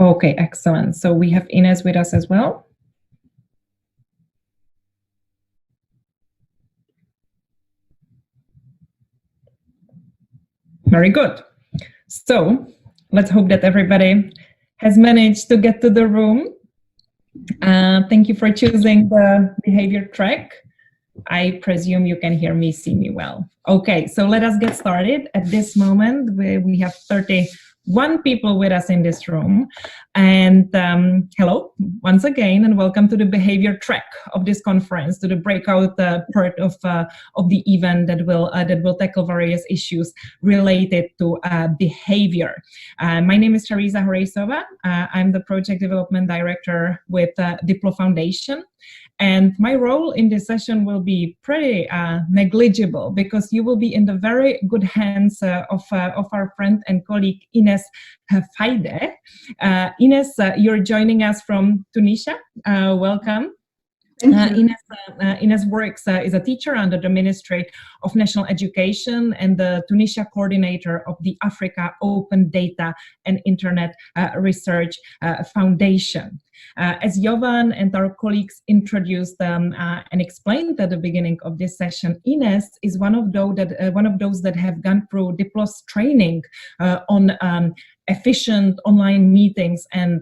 Okay, excellent. So we have Ines with us as well. Very good. So let's hope that everybody has managed to get to the room. Thank you for choosing the behavior track. I presume you can hear me, see me well. Okay, so let us get started. At this moment, we have 31 people with us in this room. And hello, once again, and welcome to the behavior track of this conference, to the breakout part of the event that will tackle various issues related to behavior. My name is Teresa Horeisova. I'm the Project Development Director with DiploFoundation. And my role in this session will be pretty negligible, because you will be in the very good hands of our friend and colleague Ines Faide. Ines, you're joining us from Tunisia. Welcome. Ines works is a teacher under the Ministry of National Education and the Tunisia coordinator of the Africa Open Data and Internet Research Foundation. As Jovan and our colleagues introduced and explained at the beginning of this session, Ines is one of those that have gone through Diplo's training on efficient online meetings and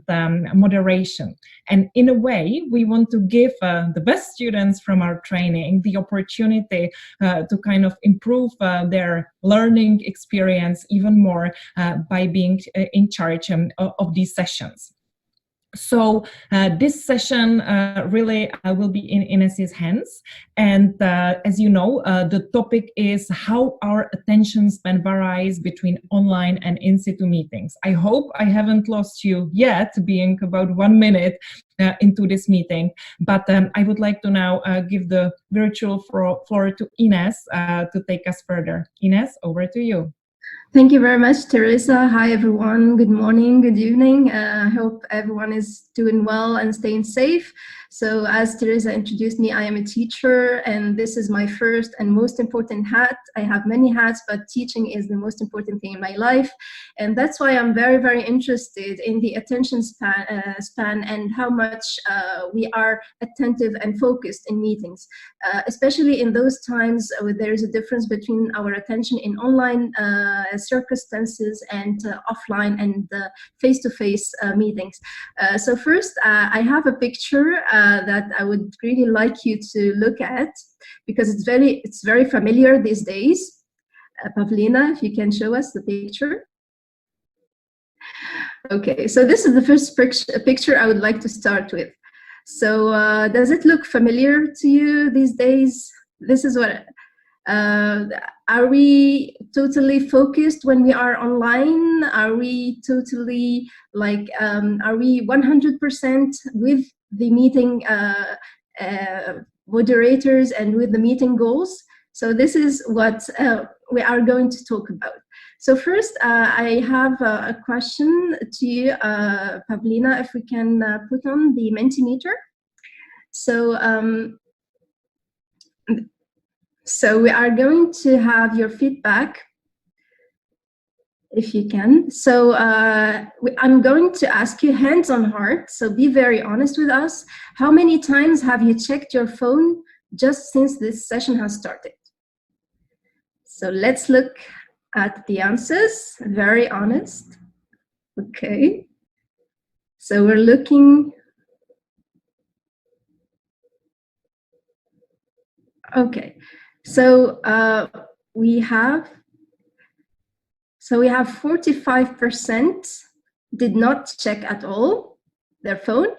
moderation. And in a way, we want to give the best students from our training the opportunity to kind of improve their learning experience even more by being in charge of these sessions. So this session really will be in Ines's hands. And as you know, the topic is how our attention span varies between online and in-situ meetings. I hope I haven't lost you yet, being about 1 minute into this meeting. But I would like to now give the virtual floor to Ines to take us further. Ines, over to you. Thank you very much, Teresa. Hi, everyone. Good morning, good evening. I hope everyone is doing well and staying safe. So as Teresa introduced me, I am a teacher, and this is my first and most important hat. I have many hats, but teaching is the most important thing in my life. And that's why I'm very, very interested in the attention span and how much we are attentive and focused in meetings, especially in those times where there is a difference between our attention in online circumstances and offline and face-to-face meetings. So first, I have a picture that I would really like you to look at, because it's very familiar these days. Pavlina, if you can show us the picture. Okay, so this is the first picture I would like to start with. So does it look familiar to you these days? This is what. Are we totally focused when we are online? Are we totally like, are we 100% with the meeting moderators and with the meeting goals? So this is what we are going to talk about. So first, I have a question to you, Pavlina, if we can put on the Mentimeter. So we are going to have your feedback, if you can. So I'm going to ask you hands on heart, so be very honest with us. How many times have you checked your phone just since this session has started? So let's look at the answers, very honest. Okay. So we're looking. Okay. So we have 45% did not check at all their phone,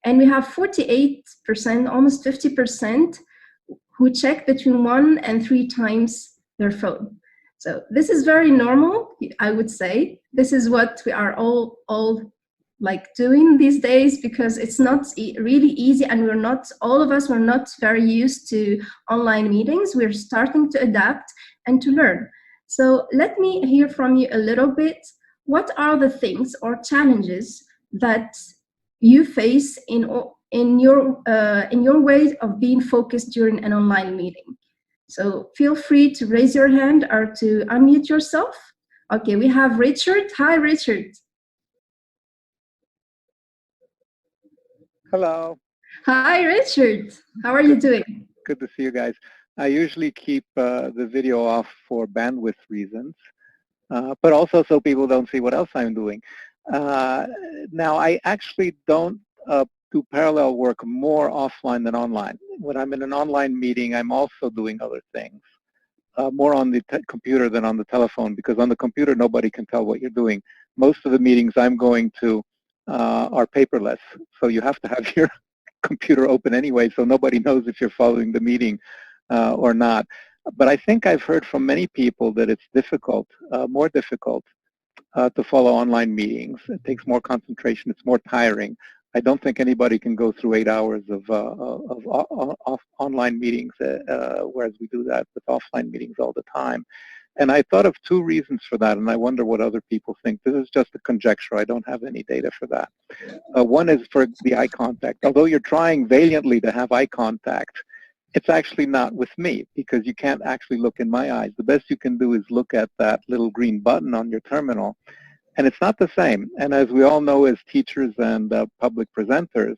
and we have 48%, almost 50%, who check between 1 and 3 times their phone. So this is very normal, I would say. This is what we are all like doing these days, because it's not really easy, and all of us were not very used to online meetings. We're starting to adapt and to learn. So let me hear from you a little bit. What are the things or challenges that you face in your way of being focused during an online meeting? So feel free to raise your hand or to unmute yourself. Okay, we have Richard. Hi, Richard. Hello. Hi, Richard. How are you doing? Good to see you guys. I usually keep the video off for bandwidth reasons, but also so people don't see what else I'm doing. Now, I actually don't do parallel work more offline than online. When I'm in an online meeting, I'm also doing other things, more on the computer than on the telephone, because on the computer, nobody can tell what you're doing. Most of the meetings I'm going to are paperless, so you have to have your computer open anyway, so nobody knows if you're following the meeting or not. But I think I've heard from many people that it's difficult, more difficult to follow online meetings. It takes more concentration. It's more tiring. I don't think anybody can go through 8 hours of online meetings, whereas we do that with offline meetings all the time. And I thought of two reasons for that, and I wonder what other people think. This is just a conjecture. I don't have any data for that. One is for the eye contact. Although you're trying valiantly to have eye contact, it's actually not with me, because you can't actually look in my eyes. The best you can do is look at that little green button on your terminal, and it's not the same. And as we all know as teachers and public presenters,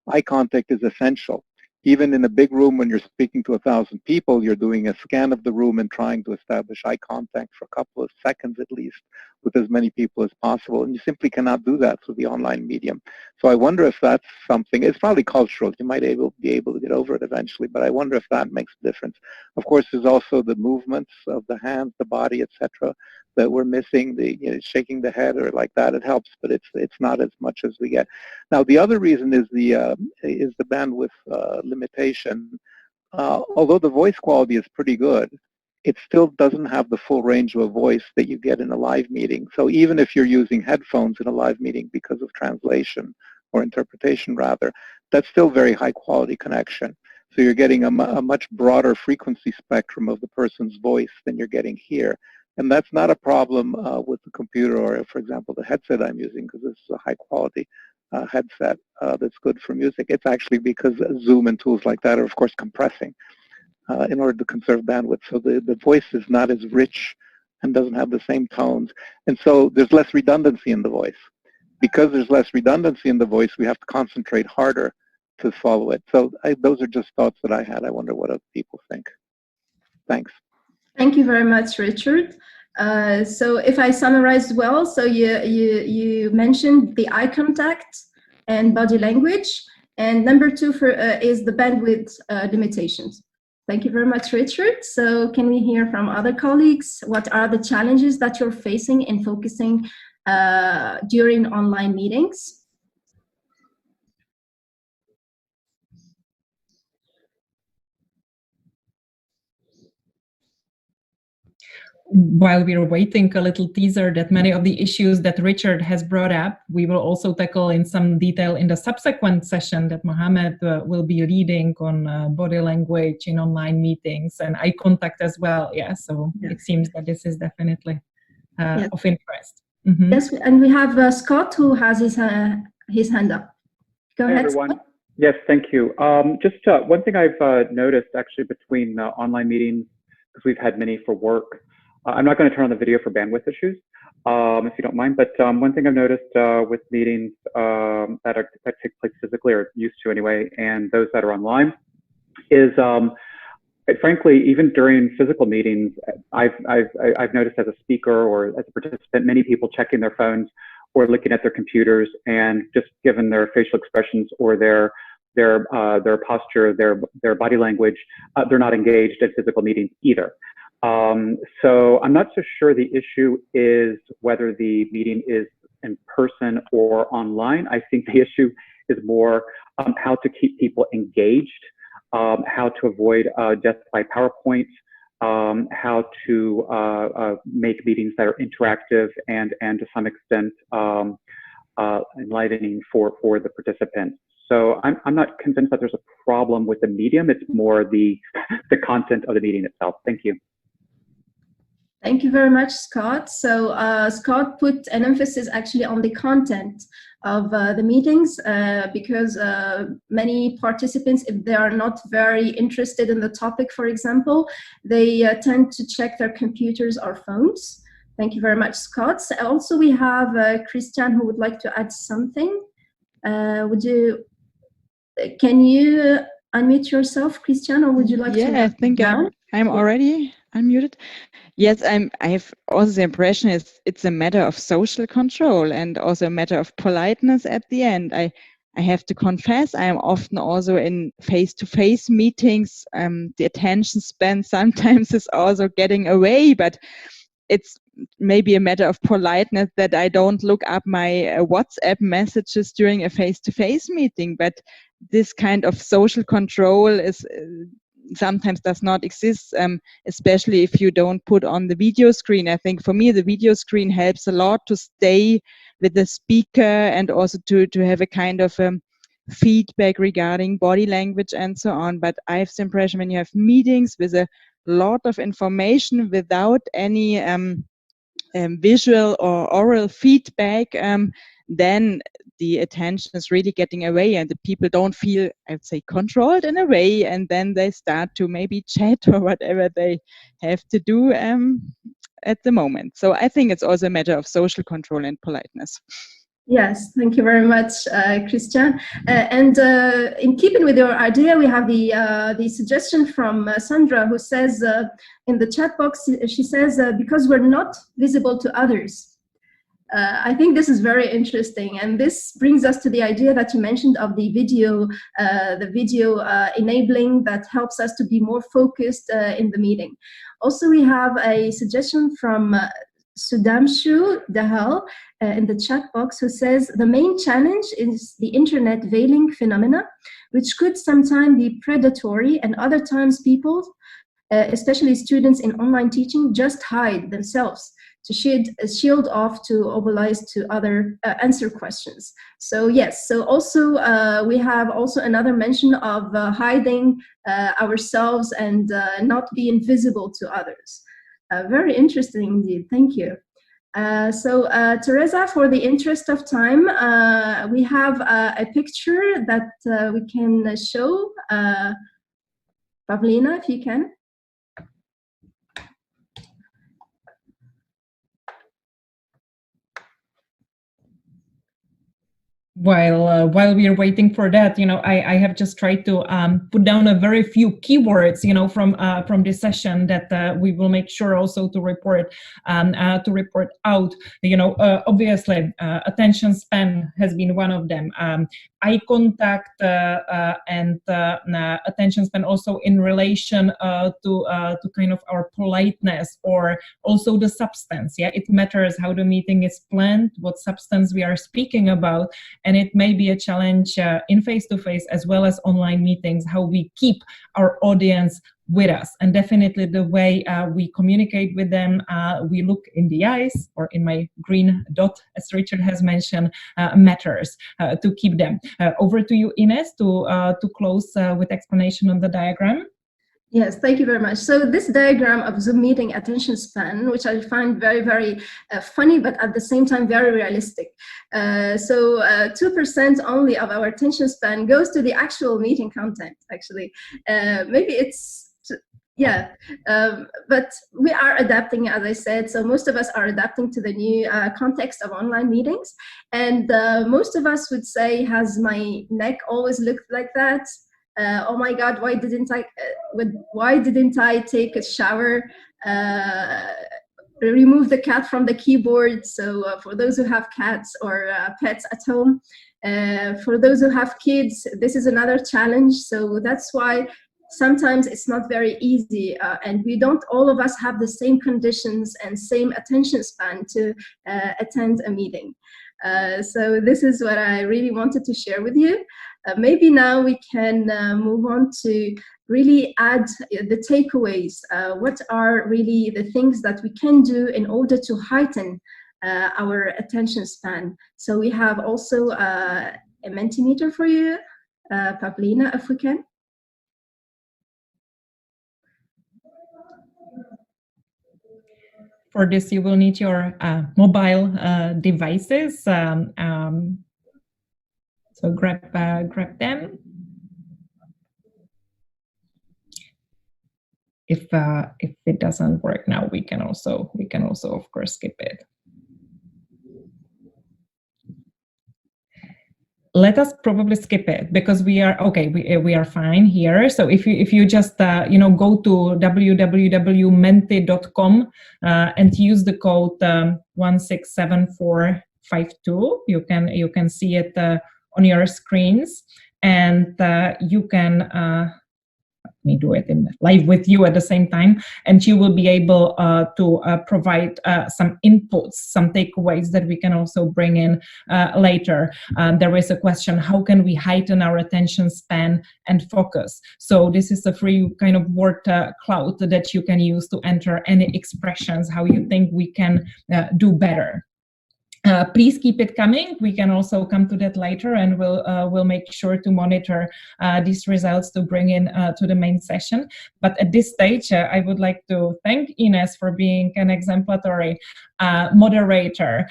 eye contact is essential. Even in a big room when you're speaking to 1,000 people, you're doing a scan of the room and trying to establish eye contact for a couple of seconds at least with as many people as possible. And you simply cannot do that through the online medium. So I wonder if that's something. It's probably cultural. You might be able to get over it eventually, but I wonder if that makes a difference. Of course, there's also the movements of the hands, the body, etc., that we're missing. The shaking the head or like that, it helps, but it's not as much as we get. Now, the other reason is the bandwidth limitation. Although the voice quality is pretty good, it still doesn't have the full range of a voice that you get in a live meeting. So even if you're using headphones in a live meeting because of translation or interpretation rather, that's still very high quality connection. So you're getting a much broader frequency spectrum of the person's voice than you're getting here. And that's not a problem with the computer or, for example, the headset I'm using, because this is a high quality headset that's good for music. It's actually because Zoom and tools like that are, of course, compressing in order to conserve bandwidth. So the voice is not as rich and doesn't have the same tones. And so there's less redundancy in the voice. Because there's less redundancy in the voice, we have to concentrate harder to follow it. So those are just thoughts that I had. I wonder what other people think. Thanks. Thank you very much, Richard. So if I summarize well, so you mentioned the eye contact and body language, and number two is the bandwidth limitations. Thank you very much, Richard. So can we hear from other colleagues? What are the challenges that you're facing in focusing during online meetings? While we're waiting, a little teaser that many of the issues that Richard has brought up, we will also tackle in some detail in the subsequent session that Mohammed will be leading on body language in online meetings and eye contact as well. Yeah, so it seems that this is definitely of interest. Mm-hmm. Yes, and we have Scott who has his hand up. Go ahead, everyone. Scott. Yes, thank you. Just one thing I've noticed actually between online meetings, because we've had many for work. I'm not going to turn on the video for bandwidth issues, if you don't mind, but one thing I've noticed with meetings that take place physically, or used to anyway, and those that are online, is frankly, even during physical meetings, I've noticed as a speaker or as a participant, many people checking their phones or looking at their computers, and just given their facial expressions or their posture, their body language, they're not engaged in physical meetings either. So I'm not so sure the issue is whether the meeting is in person or online. I think the issue is more how to keep people engaged, how to avoid death by PowerPoint, how to make meetings that are interactive and to some extent enlivening for the participants. So I'm not convinced that there's a problem with the medium. It's more the content of the meeting itself. Thank you. Thank you very much, Scott. So Scott put an emphasis actually on the content of the meetings because many participants, if they are not very interested in the topic, for example, they tend to check their computers or phones. Thank you very much, Scott. So also, we have Christian who would like to add something. Would you can you unmute yourself, Christian, or would you like to? Yeah, I think I'm already unmuted. Yes, I have also the impression it's a matter of social control and also a matter of politeness at the end. I have to confess, I am often also in face-to-face meetings. The attention span sometimes is also getting away, but it's maybe a matter of politeness that I don't look up my WhatsApp messages during a face-to-face meeting. But this kind of social control is sometimes does not exist, especially if you don't put on the video screen. I think for me, the video screen helps a lot to stay with the speaker and also to have a kind of feedback regarding body language and so on. But I have the impression when you have meetings with a lot of information without any visual or oral feedback, then the attention is really getting away and the people don't feel, I would say, controlled in a way, and then they start to maybe chat or whatever they have to do at the moment. So I think it's also a matter of social control and politeness. Yes, thank you very much, Christian. And in keeping with your idea, we have the suggestion from Sandra, who says in the chat box, she says, because we're not visible to others. I think this is very interesting, and this brings us to the idea that you mentioned of the video enabling that helps us to be more focused in the meeting. Also, we have a suggestion from Sudhamshu Dahal in the chat box, who says the main challenge is the internet veiling phenomena, which could sometimes be predatory, and other times people, especially students in online teaching, just hide themselves to shield off to mobilize to other answer questions. So yes, so also we have also another mention of hiding ourselves and not being visible to others. Very interesting indeed, thank you. So Teresa, for the interest of time, we have a picture that we can show. Pavlina, if you can. While we are waiting for that, I have just tried to put down a very few keywords, from this session that we will make sure also to report out. Obviously, attention span has been one of them. Eye contact and attention span also in relation to kind of our politeness, or also the substance. Yeah, it matters how the meeting is planned, what substance we are speaking about. And it may be a challenge in face-to-face as well as online meetings, how we keep our audience with us. And definitely the way we communicate with them, we look in the eyes, or in my green dot, as Richard has mentioned, matters to keep them. Over to you, Ines, to close with explanation on the diagram. Yes, thank you very much. So this diagram of Zoom meeting attention span, which I find very, very funny, but at the same time very realistic. So 2% only of our attention span goes to the actual meeting content, actually. Maybe it's, yeah, but we are adapting, as I said. So most of us are adapting to the new context of online meetings. And most of us would say, has my neck always looked like that? Oh my God, why didn't I take a shower? Remove the cat from the keyboard. So for those who have cats or pets at home, for those who have kids, this is another challenge. So that's why sometimes it's not very easy, and we don't all of us have the same conditions and same attention span to attend a meeting. So this is what I really wanted to share with you. Maybe now we can move on to really add the takeaways. What are really the things that we can do in order to heighten our attention span? So we have also a Mentimeter for you, Pavlina, if we can. For this, you will need your mobile devices. So grab them. If it doesn't work now, we can also of course skip it. let us probably skip it because we are okay. We are fine here. So if you just go to www.menti.com and use the code 167452, you can see it on your screens, and you can. Let me do it in live with you at the same time, and you will be able to provide some inputs, some takeaways that we can also bring in later. There is a question: how can we heighten our attention span and focus? So this is a free kind of word cloud that you can use to enter any expressions how you think we can do better. Please keep it coming. We can also come to that later, and we'll make sure to monitor these results to bring in to the main session. But at this stage, I would like to thank Ines for being an exemplary moderator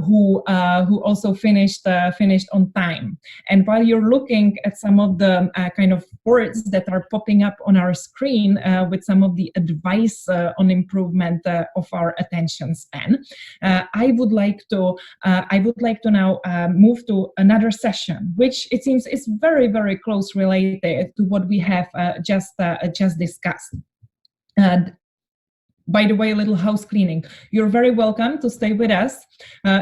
who also finished on time. And while you're looking at some of the kind of words that are popping up on our screen with some of the advice on improvement of our attention span, I would like to now move to another session, which it seems is very, very close related to what we have just discussed. By the way, a little house cleaning. You're very welcome to stay with us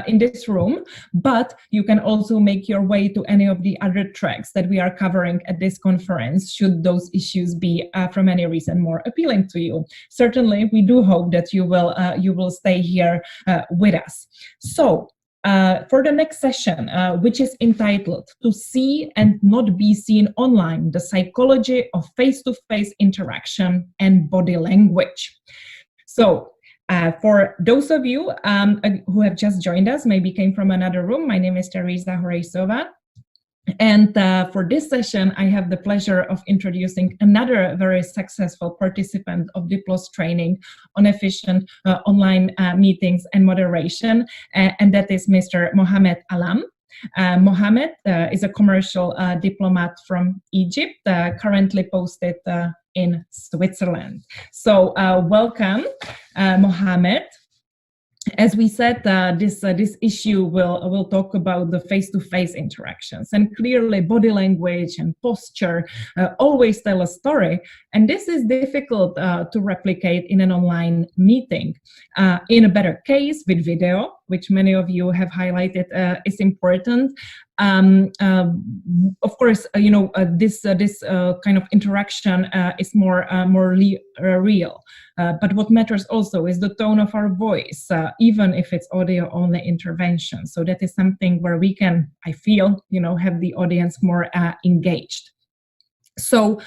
in this room, but you can also make your way to any of the other tracks that we are covering at this conference, should those issues be, from any reason, more appealing to you. Certainly, we do hope that you will stay here with us. So, for the next session, which is entitled "To See and Not Be Seen Online, the Psychology of Face-to-Face Interaction and Body Language." So, for those of you who have just joined us, maybe came from another room, my name is Teresa Horeisova. And for this session, I have the pleasure of introducing another very successful participant of Diplo's training on efficient online meetings and moderation, and that is Mr. Mohamed Alam. Mohamed is a commercial diplomat from Egypt, currently posted in Switzerland. So welcome, Mohamed. As we said, this issue will talk about the face-to-face interactions, and clearly body language and posture always tell a story, and this is difficult to replicate in an online meeting. In a better case, with video, which many of you have highlighted is important. Of course, this kind of interaction is more real. But what matters also is the tone of our voice, even if it's audio-only intervention. So that is something where we can, I feel, have the audience more engaged. So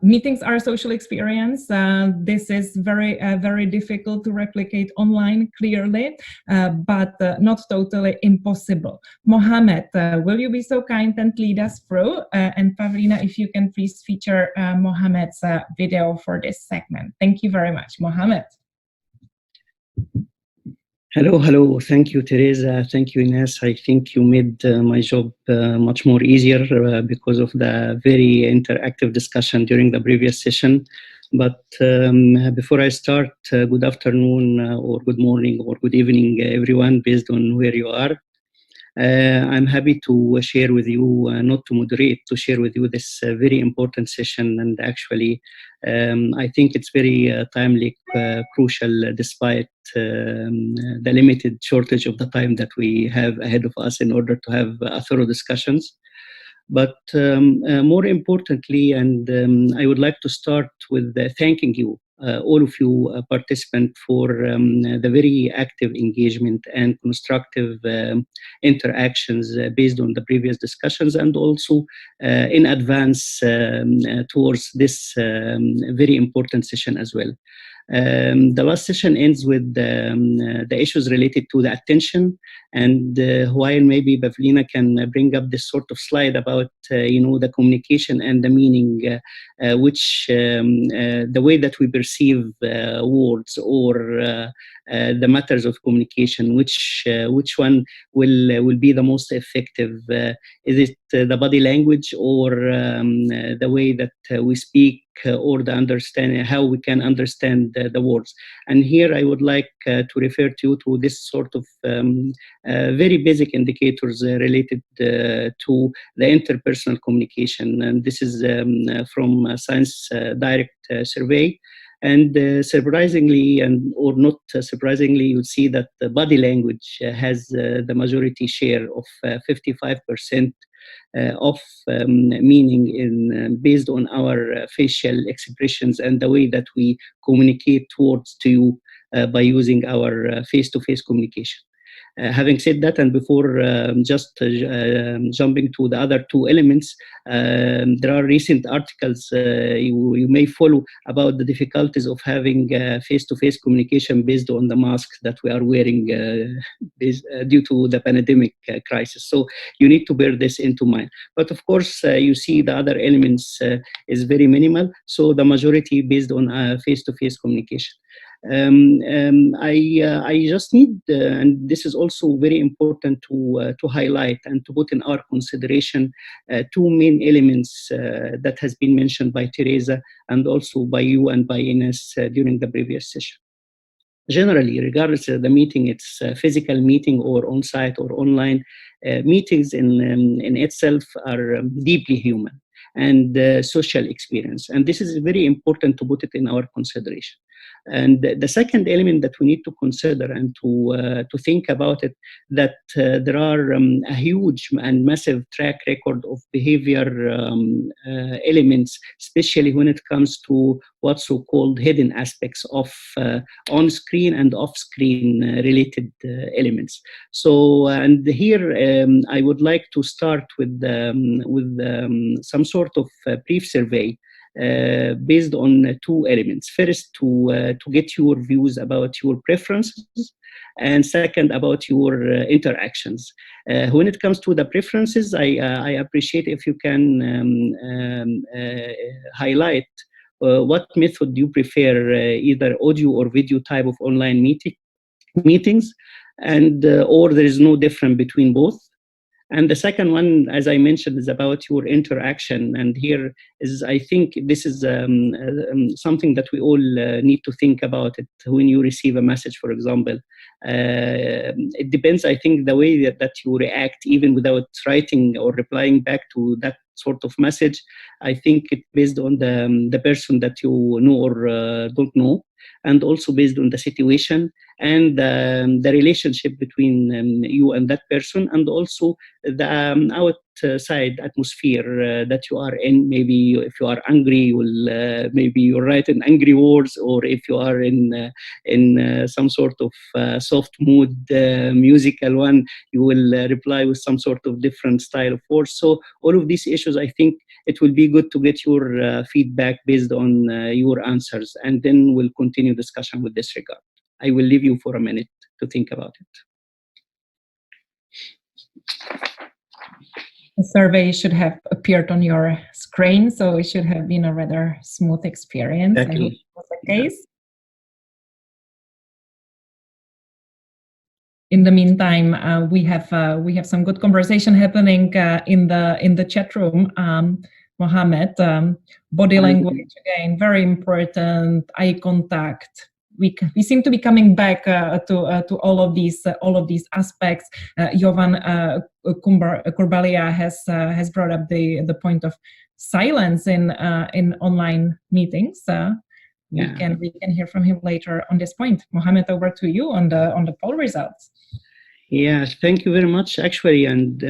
meetings are a social experience. This is very difficult to replicate online, clearly, but not totally impossible. Mohamed, will you be so kind and lead us through? And Pavlina, if you can please feature Mohamed's video for this segment. Thank you very much, Mohamed. Hello. Thank you, Teresa. Thank you, Ines. I think you made my job much more easier because of the very interactive discussion during the previous session. But before I start, good afternoon or good morning or good evening, everyone, based on where you are. I'm happy to share with you, not to moderate, to share with you this very important session. And actually, I think it's very timely, crucial, despite the limited shortage of the time that we have ahead of us in order to have thorough discussions. But more importantly, and I would like to start with thanking you, all of you participants, for the very active engagement and constructive interactions based on the previous discussions, and also in advance towards this very important session as well. The last session ends with the issues related to the attention, and while maybe Pavlina can bring up this sort of slide about the communication and the meaning, which the way that we perceive words or the matters of communication, which one will be the most effective? Is it the body language or the way that we speak or the understanding, how we can understand the words. And here I would like to refer to you to this sort of very basic indicators related to the interpersonal communication. And this is from Science Direct survey. And surprisingly, or not surprisingly, you see that the body language has the majority share of 55% of meaning based on our facial expressions and the way that we communicate towards to you by using our face-to-face communication. Having said that, and before jumping to the other two elements, there are recent articles you may follow about the difficulties of having face-to-face communication based on the masks that we are wearing due to the pandemic crisis. So you need to bear this into mind. But of course, you see the other elements is very minimal. So the majority based on face-to-face communication. I just need, and this is also very important to highlight and to put in our consideration, two main elements that has been mentioned by Teresa and also by you and by Ines during the previous session. Generally, regardless of the meeting, it's a physical meeting or on-site or online, meetings in itself are deeply human and social experience. And this is very important to put it in our consideration. And the second element that we need to consider and to think about it, that there are a huge and massive track record of behavior elements, especially when it comes to what's so-called hidden aspects of on-screen and off-screen related elements. So, and here I would like to start with some sort of brief survey based on two elements. First, to get your views about your preferences, and second, about your interactions. When it comes to the preferences, I appreciate if you can highlight what method you prefer, either audio or video type of online meetings, and or there is no difference between both. And the second one, as I mentioned, is about your interaction. And here is, I think this is something that we all need to think about it when you receive a message, for example. It depends, I think, the way that you react, even without writing or replying back to that sort of message. I think it's based on the person that you know or don't know, and also based on the situation and the relationship between you and that person, and also the outside atmosphere that you are in. Maybe if you are angry, you will maybe you write in angry words, or if you are in some sort of soft mood, musical one, you will reply with some sort of different style of words. So all of these issues, I think it will be good to get your feedback based on your answers, and then we'll continue discussion with this regard. I will leave you for a minute to think about it. The survey should have appeared on your screen, so it should have been a rather smooth experience. Exactly. I hope it was the case. In the meantime, we have some good conversation happening in the chat room. Mohammed, body language again, very important. Eye contact. We seem to be coming back to all of these aspects. Jovan Kurbalia has brought up the point of silence in online meetings. We can hear from him later on this point. Mohammed, over to you on the poll results. Yeah, thank you very much, actually. And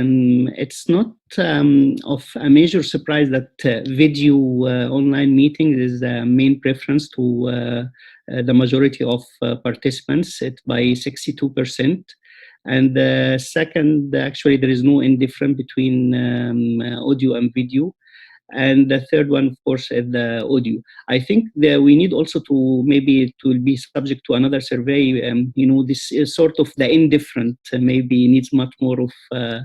it's not of a major surprise that video online meetings is the main preference to the majority of participants, by 62%. And second, actually, there is no indifference between audio and video. And the third one, of course, is the audio. I think that we need also to, maybe it will be subject to another survey. This is sort of the indifferent maybe needs much more of a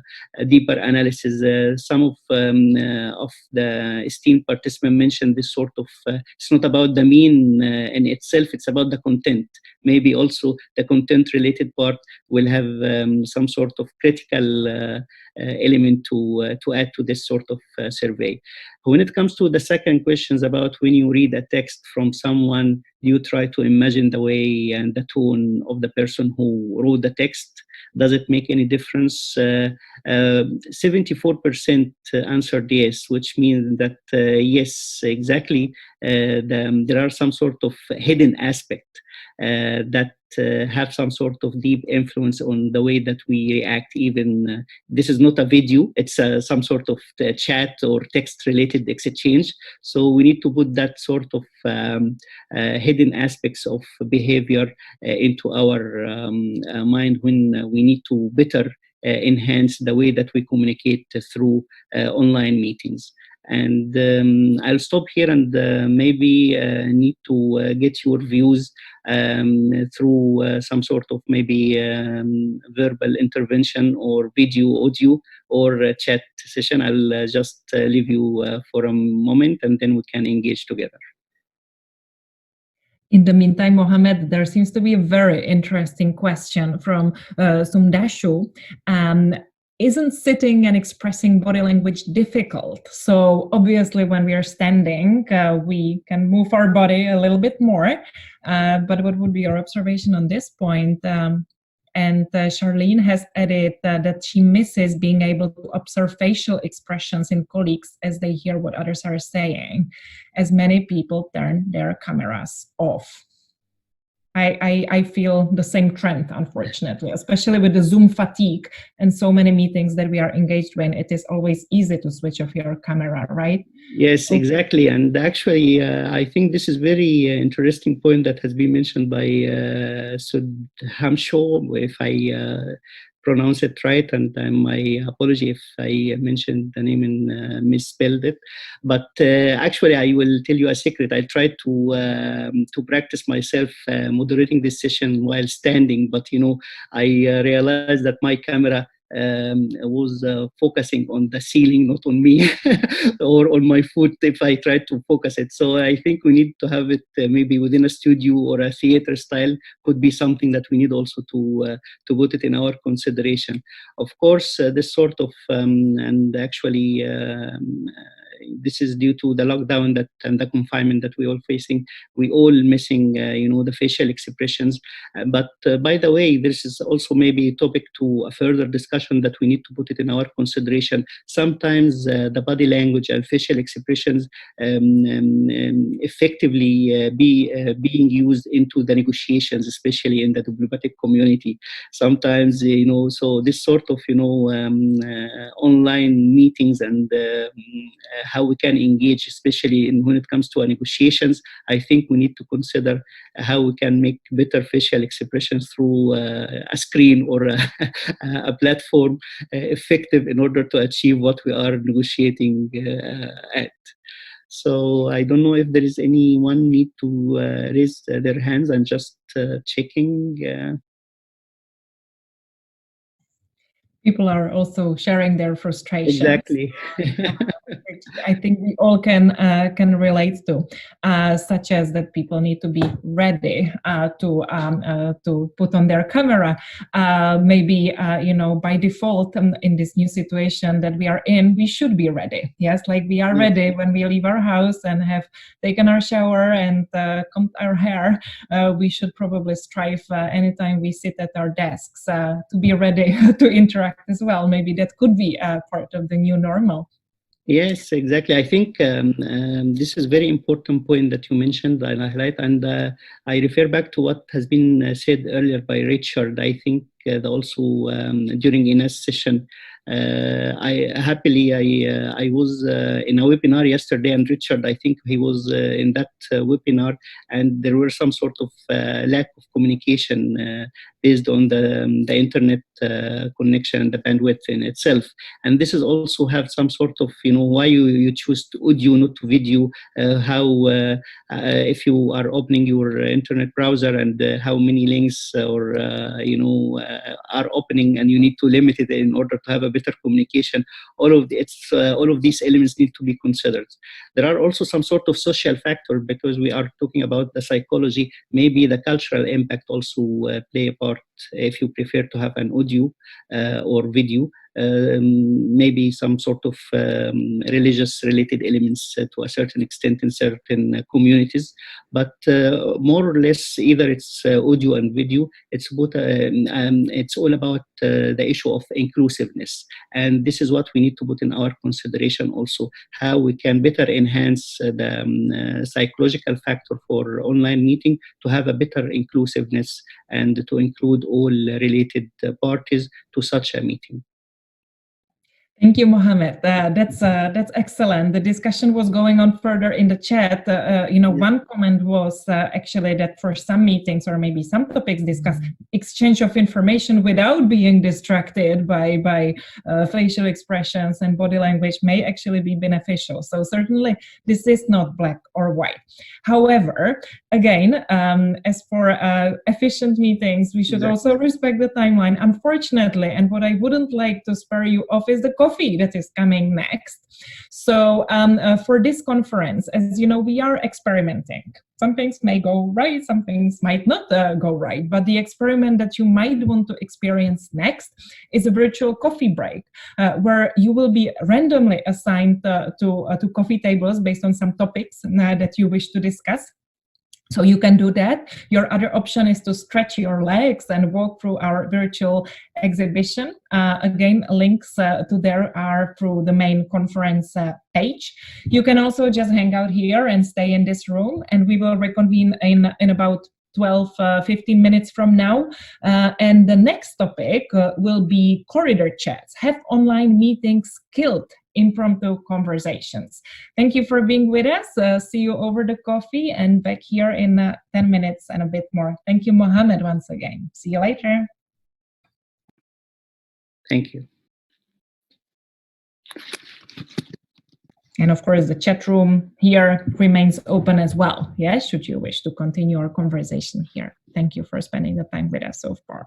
deeper analysis. Some of the esteemed participants mentioned this sort of, it's not about the mean in itself, it's about the content. Maybe also the content related part will have some sort of critical element to add to this sort of survey. When it comes to the second questions about when you read a text from someone, you try to imagine the way and the tone of the person who wrote the text. Does it make any difference? 74% answered yes, which means that yes, exactly. There are some sort of hidden aspect that have some sort of deep influence on the way that we react. Even this is not a video, it's some sort of chat or text related exchange. So we need to put that sort of hidden aspects of behavior into our mind when we need to better enhance the way that we communicate through online meetings. And I'll stop here and maybe need to get your views through some sort of maybe verbal intervention or video, audio, or chat session. I'll just leave you for a moment and then we can engage together. In the meantime, Mohammed, there seems to be a very interesting question from Sumdashu. Isn't sitting and expressing body language difficult? So obviously when we are standing, we can move our body a little bit more, but what would be your observation on this point? And Charlene has added that she misses being able to observe facial expressions in colleagues as they hear what others are saying, as many people turn their cameras off. I feel the same trend, unfortunately, especially with the Zoom fatigue and so many meetings that we are engaged in. It is always easy to switch off your camera, right? Yes, exactly. And actually, I think this is very interesting point that has been mentioned by Sudhamsho, if I pronounce it right, and my apology if I mentioned the name and misspelled it. But actually, I will tell you a secret. I tried to practice myself moderating this session while standing, but I realized that my camera was focusing on the ceiling, not on me or on my foot if I tried to focus it. So I think we need to have it maybe within a studio or a theater style. Could be something that we need also to put it in our consideration. Of course, this sort of and actually this is due to the lockdown and the confinement that we all facing. We all missing the facial expressions. But by the way, this is also maybe a topic to a further discussion that we need to put it in our consideration. Sometimes the body language and facial expressions effectively being used into the negotiations, especially in the diplomatic community. Sometimes, so this sort of, online meetings and how we can engage, especially when it comes to negotiations, I think we need to consider how we can make better facial expressions through a screen or a platform effective in order to achieve what we are negotiating at. So I don't know if there is anyone need to raise their hands. I'm just checking. People are also sharing their frustrations. Exactly. I think we all can relate to, such as that people need to be ready to put on their camera. Maybe by default in this new situation that we are in, we should be ready. Yes, like we are ready when we leave our house and have taken our shower and combed our hair. We should probably strive anytime we sit at our desks to be ready to interact as well. Maybe that could be part of the new normal. Yes, exactly. I think this is a very important point that you mentioned and I highlight, and I refer back to what has been said earlier by Richard. I think also during Ines' session, I was in a webinar yesterday, and Richard, I think he was in that webinar, and there were some sort of lack of communication based on the internet connection and the bandwidth in itself. And this is also have some sort of, why you choose to audio, not to video, how if you are opening your internet browser and how many links or, are opening, and you need to limit it in order to have a better communication. All of these elements need to be considered. There are also some sort of social factor, because we are talking about the psychology. Maybe the cultural impact also play a part if you prefer to have an audio or video. maybe some sort of religious related elements to a certain extent in certain communities, but more or less either it's audio and video. It's all about the issue of inclusiveness, and this is what we need to put in our consideration also, how we can better enhance the psychological factor for online meeting to have a better inclusiveness and to include all related parties to such a meeting. Thank you, Mohammed. That's excellent. The discussion was going on further in the chat. One comment was actually that for some meetings or maybe some topics discuss exchange of information without being distracted by facial expressions and body language may actually be beneficial. So certainly this is not black or white. However, again, as for efficient meetings, we should also respect the timeline, unfortunately. And what I wouldn't like to spare you of is the coffee that is coming next. So for this conference, as you know, we are experimenting. Some things may go right, some things might not go right, but the experiment that you might want to experience next is a virtual coffee break, where you will be randomly assigned to coffee tables based on some topics that you wish to discuss. So you can do that. Your other option is to stretch your legs and walk through our virtual exhibition. Again, links to there are through the main conference page. You can also just hang out here and stay in this room, and we will reconvene in about 15 minutes from now. And the next topic will be corridor chats. Have online meetings killed impromptu conversations? Thank you for being with us. See you over the coffee and back here in 10 minutes and a bit more. Thank you, Mohammed, once again. See you later. Thank you. And of course, the chat room here remains open as well. Yes, should you wish to continue our conversation here. Thank you for spending the time with us so far.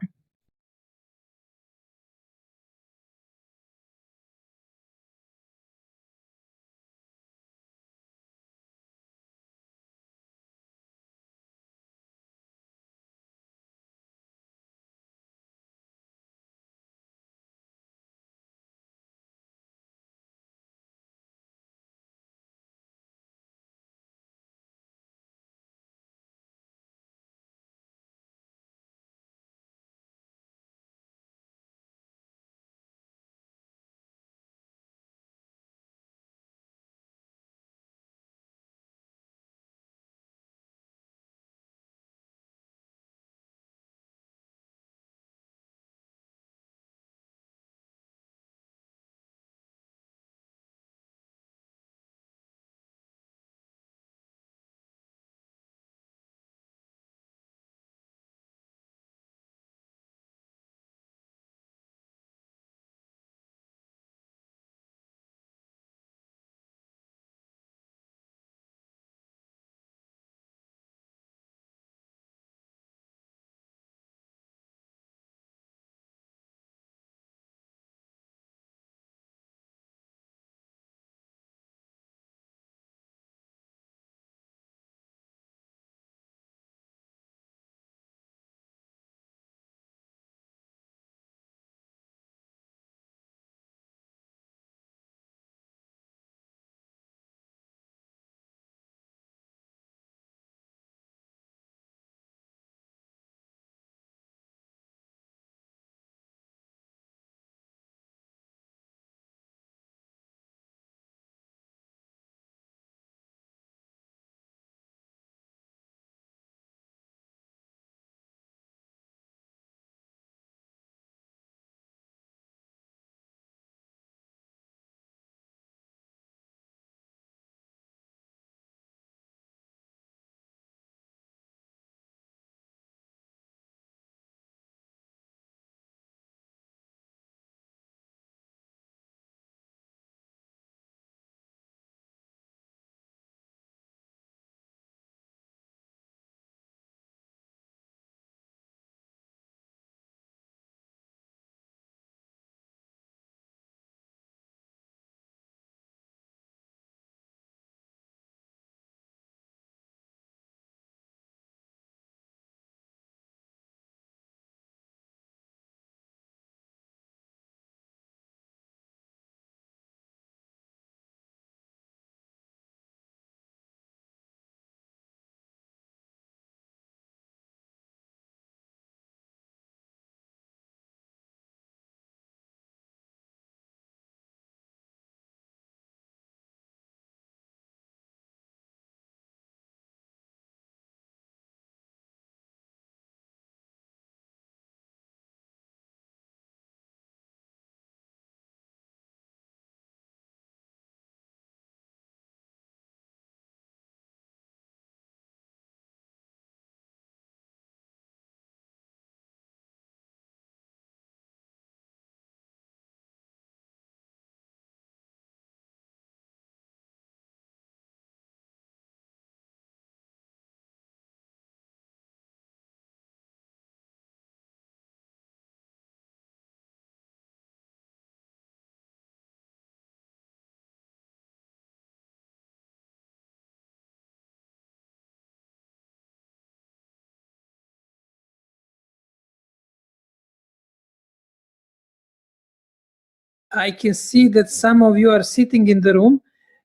I can see that some of you are sitting in the room,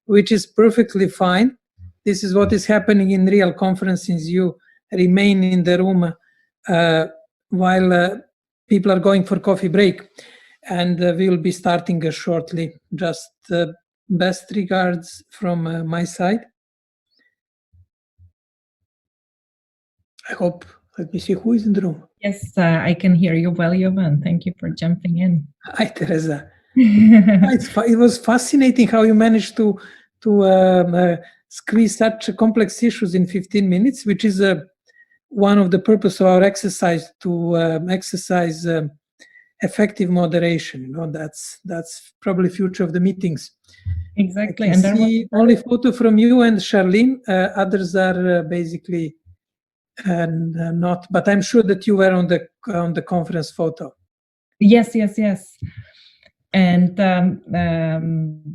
which is perfectly fine. This is what is happening in real conferences. You remain in the room while people are going for coffee break. And we will be starting shortly. Just best regards from my side. I hope, let me see who is in the room. Yes, I can hear you well, Jovan. Thank you for jumping in. Hi, Teresa. It was fascinating how you managed to squeeze such complex issues in 15 minutes, which is one of the purpose of our exercise, to exercise effective moderation. You know, that's probably future of the meetings. Exactly. I can see only photo from you and Charlene. Others are basically not. But I'm sure that you were on the conference photo. Yes. And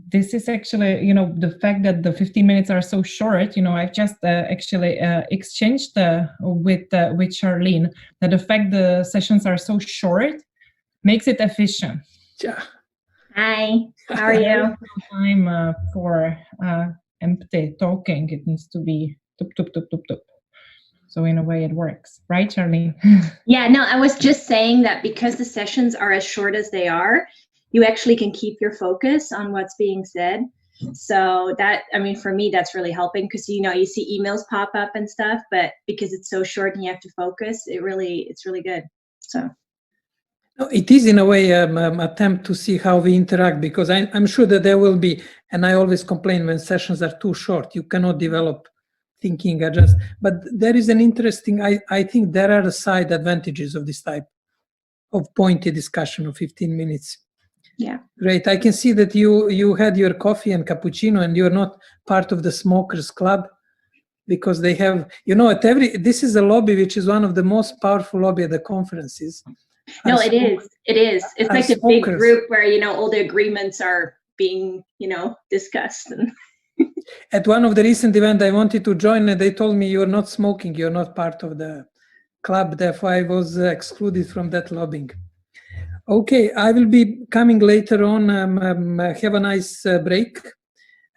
this is actually, you know, the fact that the 15 minutes are so short. You know, I've just actually exchanged with Charlene that the fact the sessions are so short makes it efficient. Yeah. Hi, how are you? Time for empty talking. It needs to be tup, tup, tup, tup, tup. So in a way it works, right, Charlene? Yeah, no, I was just saying that because the sessions are as short as they are, you actually can keep your focus on what's being said. So that, I mean, for me, that's really helping because, you know, you see emails pop up and stuff, but because it's so short and you have to focus, it's really good. So. No, it is in a way attempt to see how we interact, because I'm sure that there will be, and I always complain when sessions are too short, you cannot develop thinking adjust. But there is an interesting, I think there are side advantages of this type of pointed discussion of 15 minutes. Yeah. Great. I can see that you had your coffee and cappuccino and you're not part of the smokers club, because they have, you know, this is a lobby which is one of the most powerful lobby at the conferences. No, it is. It's like a big group where, you know, all the agreements are being, you know, discussed. And at one of the recent events I wanted to join, and they told me you're not smoking, you're not part of the club, therefore I was excluded from that lobbying. Okay, I will be coming later on. Have a nice break,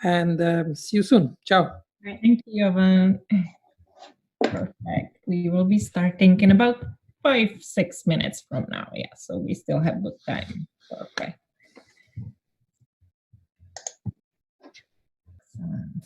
and see you soon. Ciao. Right, thank you, Jovan. Perfect. We will be starting in about 5-6 minutes from now. Yeah, so we still have good time. Perfect. Excellent.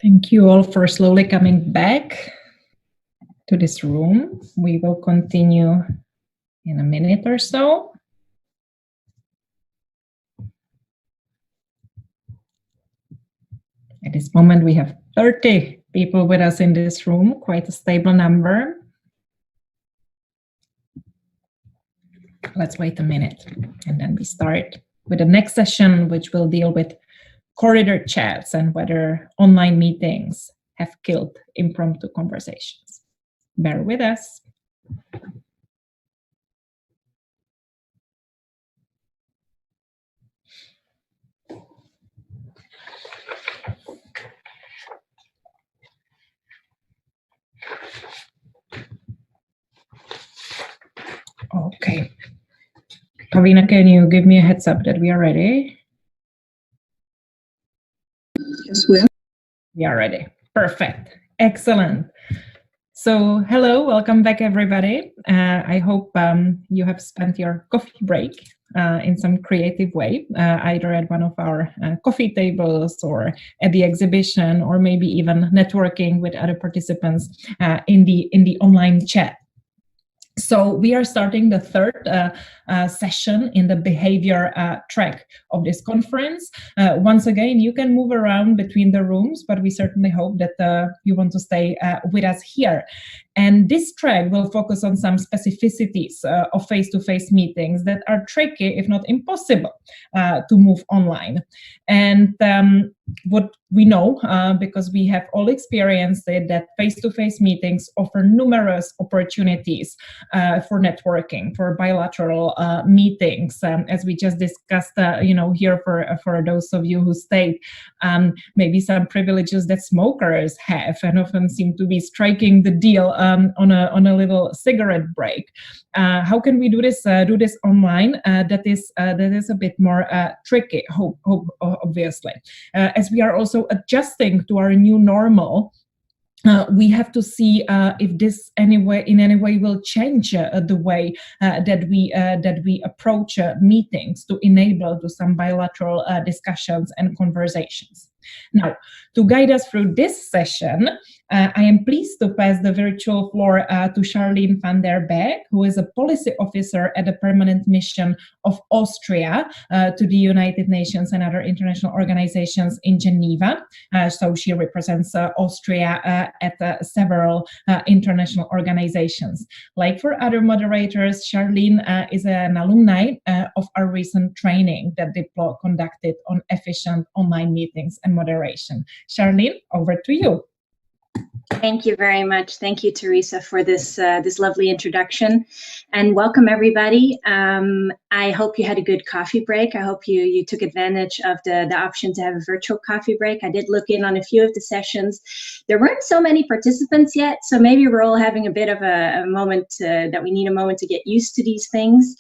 Thank you all for slowly coming back to this room. We will continue in a minute or so. At this moment, we have 30 people with us in this room, quite a stable number. Let's wait a minute, and then we start with the next session, which will deal with corridor chats and whether online meetings have killed impromptu conversations. Bear with us. Okay. Kavina, can you give me a heads up that we are ready? Yes, we are. We are ready. Perfect. Excellent. So, hello, welcome back, everybody. I hope you have spent your coffee break in some creative way, either at one of our coffee tables or at the exhibition, or maybe even networking with other participants in the online chat. So we are starting the third session in the behavior track of this conference. Once again, you can move around between the rooms, but we certainly hope that you want to stay with us here. And this track will focus on some specificities of face-to-face meetings that are tricky, if not impossible, to move online. And what we know, because we have all experienced it, that face-to-face meetings offer numerous opportunities for networking, for bilateral meetings, as we just discussed, here for those of you who stayed, maybe some privileges that smokers have and often seem to be striking the deal on a little cigarette break. How can we do this online? That is a bit more tricky, obviously. As we are also adjusting to our new normal, we have to see if this in any way will change the way that we approach meetings to enable to some bilateral discussions and conversations. Now, to guide us through this session, I am pleased to pass the virtual floor to Charlene van der Beek, who is a policy officer at the Permanent Mission of Austria to the United Nations and other international organizations in Geneva. So she represents Austria at several international organizations. Like for other moderators, Charlene is an alumni of our recent training that Diplo conducted on efficient online meetings and moderation. Charlene, over to you. Thank you very much. Thank you, Teresa, for this this lovely introduction, and welcome everybody. I hope you had a good coffee break. I hope you took advantage of the option to have a virtual coffee break. I did look in on a few of the sessions. There weren't so many participants yet, so maybe we're all having a bit of a moment that we need a moment to get used to these things.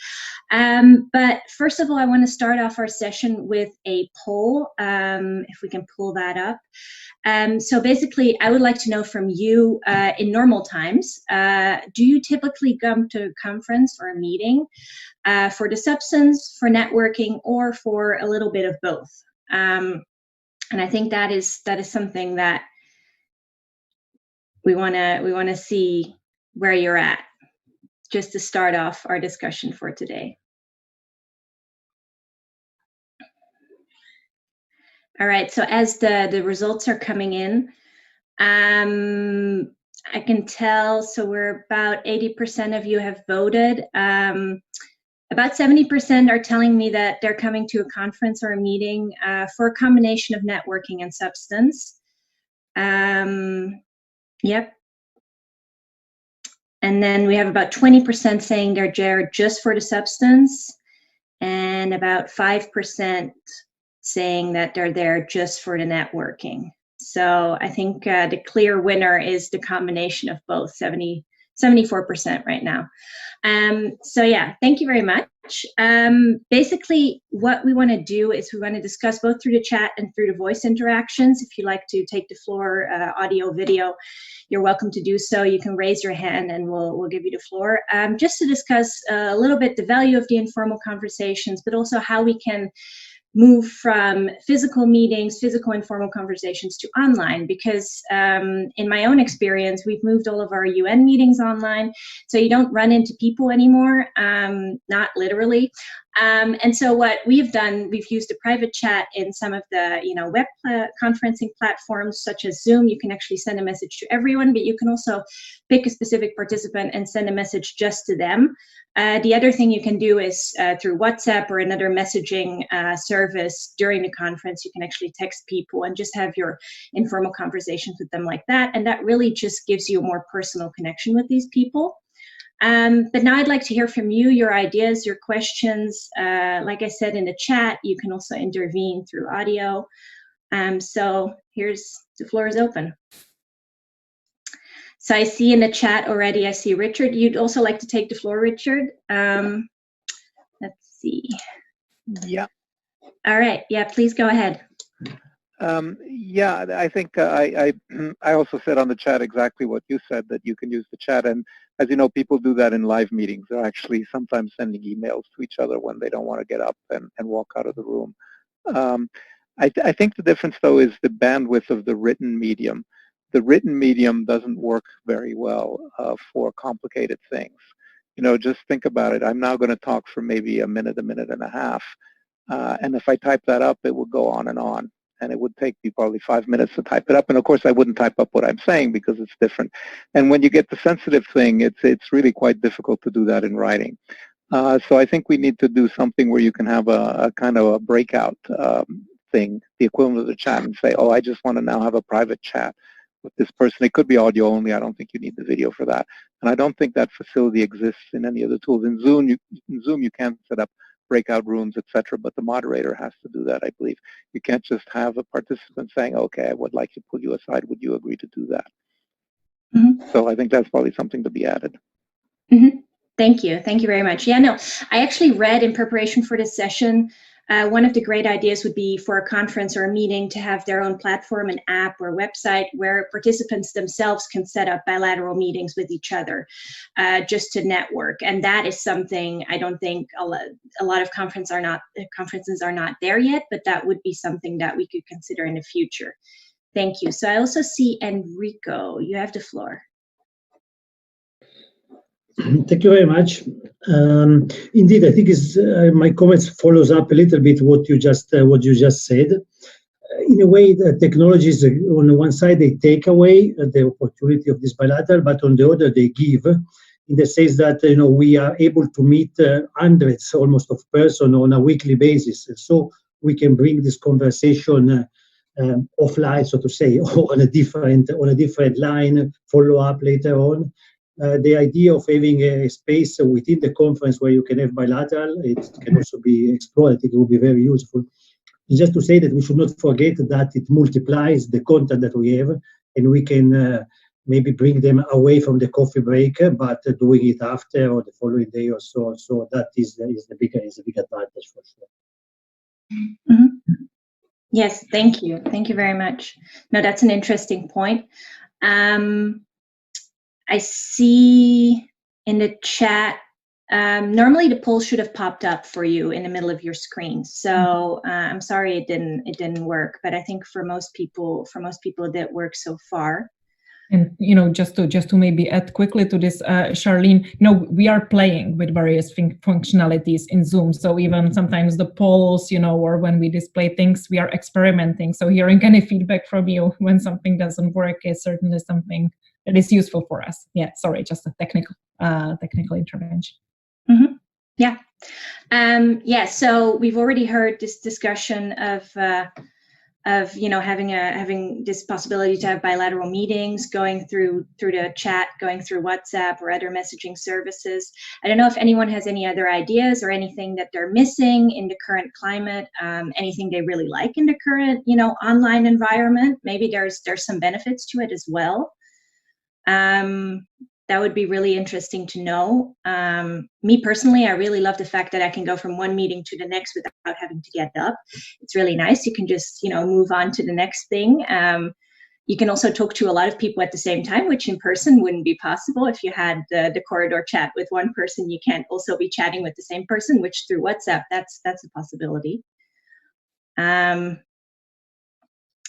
But first of all, I want to start off our session with a poll, if we can pull that up. So basically, I would like to know from you, in normal times, do you typically come to a conference or a meeting for the substance, for networking, or for a little bit of both? And I think that is something that we want to see where you're at, just to start off our discussion for today. All right, so as the results are coming in, I can tell, so we're about 80% of you have voted. About 70% are telling me that they're coming to a conference or a meeting for a combination of networking and substance. Yep. And then we have about 20% saying they're there just for the substance, and about 5% saying that they're there just for the networking. So I think the clear winner is the combination of both, 74% right now. So yeah, thank you very much. Basically, what we want to do is we want to discuss both through the chat and through the voice interactions. If you like to take the floor, audio, video, you're welcome to do so. You can raise your hand and we'll give you the floor. Just to discuss a little bit the value of the informal conversations, but also how we can move from physical meetings, physical informal conversations to online, because in my own experience, we've moved all of our UN meetings online, so you don't run into people anymore, not literally. And so what we've done, we've used a private chat in some of the web conferencing platforms such as Zoom. You can actually send a message to everyone, but you can also pick a specific participant and send a message just to them. The other thing you can do is through WhatsApp or another messaging service during the conference, you can actually text people and just have your informal conversations with them like that. And that really just gives you a more personal connection with these people. But now I'd like to hear from you, your ideas, your questions. Like I said in the chat, you can also intervene through audio. So the floor is open. So I see in the chat already, I see Richard. You'd also like to take the floor, Richard? Let's see. Yeah. All right. Yeah, please go ahead. Yeah, I think I also said on the chat exactly what you said, that you can use the chat. And as you know, people do that in live meetings. They're actually sometimes sending emails to each other when they don't want to get up and walk out of the room. I think the difference, though, is the bandwidth of the written medium. The written medium doesn't work very well for complicated things. Just think about it. I'm now going to talk for maybe a minute and a half. And if I type that up, it would go on. And it would take me probably 5 minutes to type it up. And of course, I wouldn't type up what I'm saying because it's different. And when you get the sensitive thing, it's really quite difficult to do that in writing. So I think we need to do something where you can have a kind of a breakout thing, the equivalent of the chat, and say, oh, I just want to now have a private chat with this person. It could be audio only. I don't think you need the video for that. And I don't think that facility exists in any of the tools. In Zoom, you can set up breakout rooms, etc., but the moderator has to do that, I believe. You can't just have a participant saying, okay, I would like to pull you aside. Would you agree to do that? Mm-hmm. So I think that's probably something to be added. Mm-hmm. Thank you. Thank you very much. Yeah, no, I actually read in preparation for this session, one of the great ideas would be for a conference or a meeting to have their own platform, an app or website where participants themselves can set up bilateral meetings with each other just to network. And that is something I don't think a lot of conferences are not there yet, but that would be something that we could consider in the future. Thank you. So I also see Enrico. You have the floor. Thank you very much. Indeed, I think my comments follows up a little bit what you just said. In a way, the technologies on the one side they take away the opportunity of this bilateral, but on the other they give, in the sense that we are able to meet hundreds almost of persons on a weekly basis, so we can bring this conversation offline, so to say, or on a different line, follow up later on. The idea of having a space within the conference where you can have bilateral, it can also be explored. It will be very useful. Just to say that we should not forget that it multiplies the content that we have, and we can maybe bring them away from the coffee break, but doing it after or the following day or so. So that is the big advantage for sure. Mm-hmm. Yes, thank you. Thank you very much. No, that's an interesting point. I see in the chat, normally the poll should have popped up for you in the middle of your screen. So I'm sorry it didn't work, but I think for most people it did work so far. And just to maybe add quickly to this, Charlene, we are playing with various functionalities in Zoom. So even sometimes the polls, or when we display things, we are experimenting. So hearing any feedback from you when something doesn't work is certainly something that is useful for us. Yeah, sorry, just a technical intervention. Mm-hmm. Yeah. Yeah. So we've already heard this discussion of having this possibility to have bilateral meetings, going through the chat, going through WhatsApp or other messaging services. I don't know if anyone has any other ideas or anything that they're missing in the current climate, anything they really like in the current online environment. Maybe there's some benefits to it as well. That would be really interesting to know. Me personally, I really love the fact that I can go from one meeting to the next without having to get up. It's really nice. You can just, move on to the next thing. You can also talk to a lot of people at the same time, which in person wouldn't be possible. If you had the corridor chat with one person, you can't also be chatting with the same person, which through WhatsApp, that's a possibility.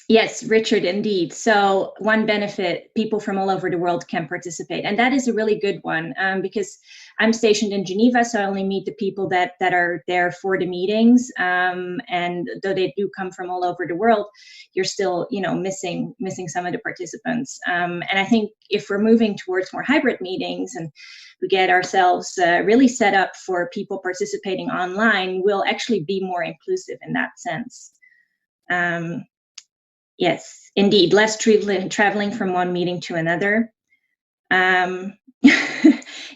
Yes, Richard, indeed. So one benefit, people from all over the world can participate. And that is a really good one, because I'm stationed in Geneva, so I only meet the people that are there for the meetings. And though they do come from all over the world, you're still, missing some of the participants. And I think if we're moving towards more hybrid meetings and we get ourselves really set up for people participating online, we'll actually be more inclusive in that sense. Yes, indeed, less traveling from one meeting to another.